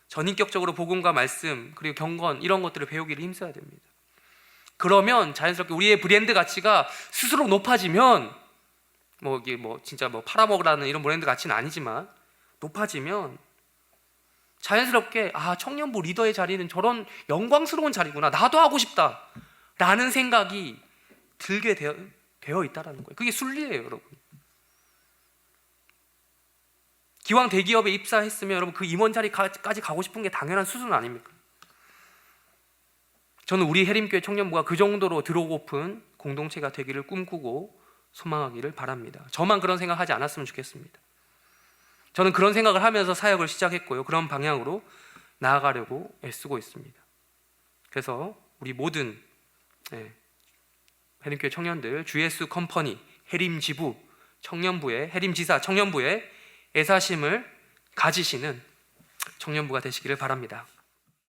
전인격적으로 복음과 말씀 그리고 경건 이런 것들을 배우기를 힘써야 됩니다. 그러면 자연스럽게 우리의 브랜드 가치가 스스로 높아지면, 이게 진짜 팔아먹으라는 이런 브랜드 가치는 아니지만 높아지면 자연스럽게 청년부 리더의 자리는 저런 영광스러운 자리구나, 나도 하고 싶다 라는 생각이 들게 되어 있다는 거예요. 그게 순리예요, 여러분. 기왕 대기업에 입사했으면 여러분 그 임원 자리까지 가고 싶은 게 당연한 수준 아닙니까? 저는 우리 해림교회 청년부가 그 정도로 들어오고픈 공동체가 되기를 꿈꾸고 소망하기를 바랍니다. 저만 그런 생각하지 않았으면 좋겠습니다. 저는 그런 생각을 하면서 사역을 시작했고요, 그런 방향으로 나아가려고 애쓰고 있습니다. 그래서 우리 모든 해림교회 청년들, 주 예수 컴퍼니, 해림지부, 청년부의 해림지사, 청년부의 애사심을 가지시는 청년부가 되시기를 바랍니다.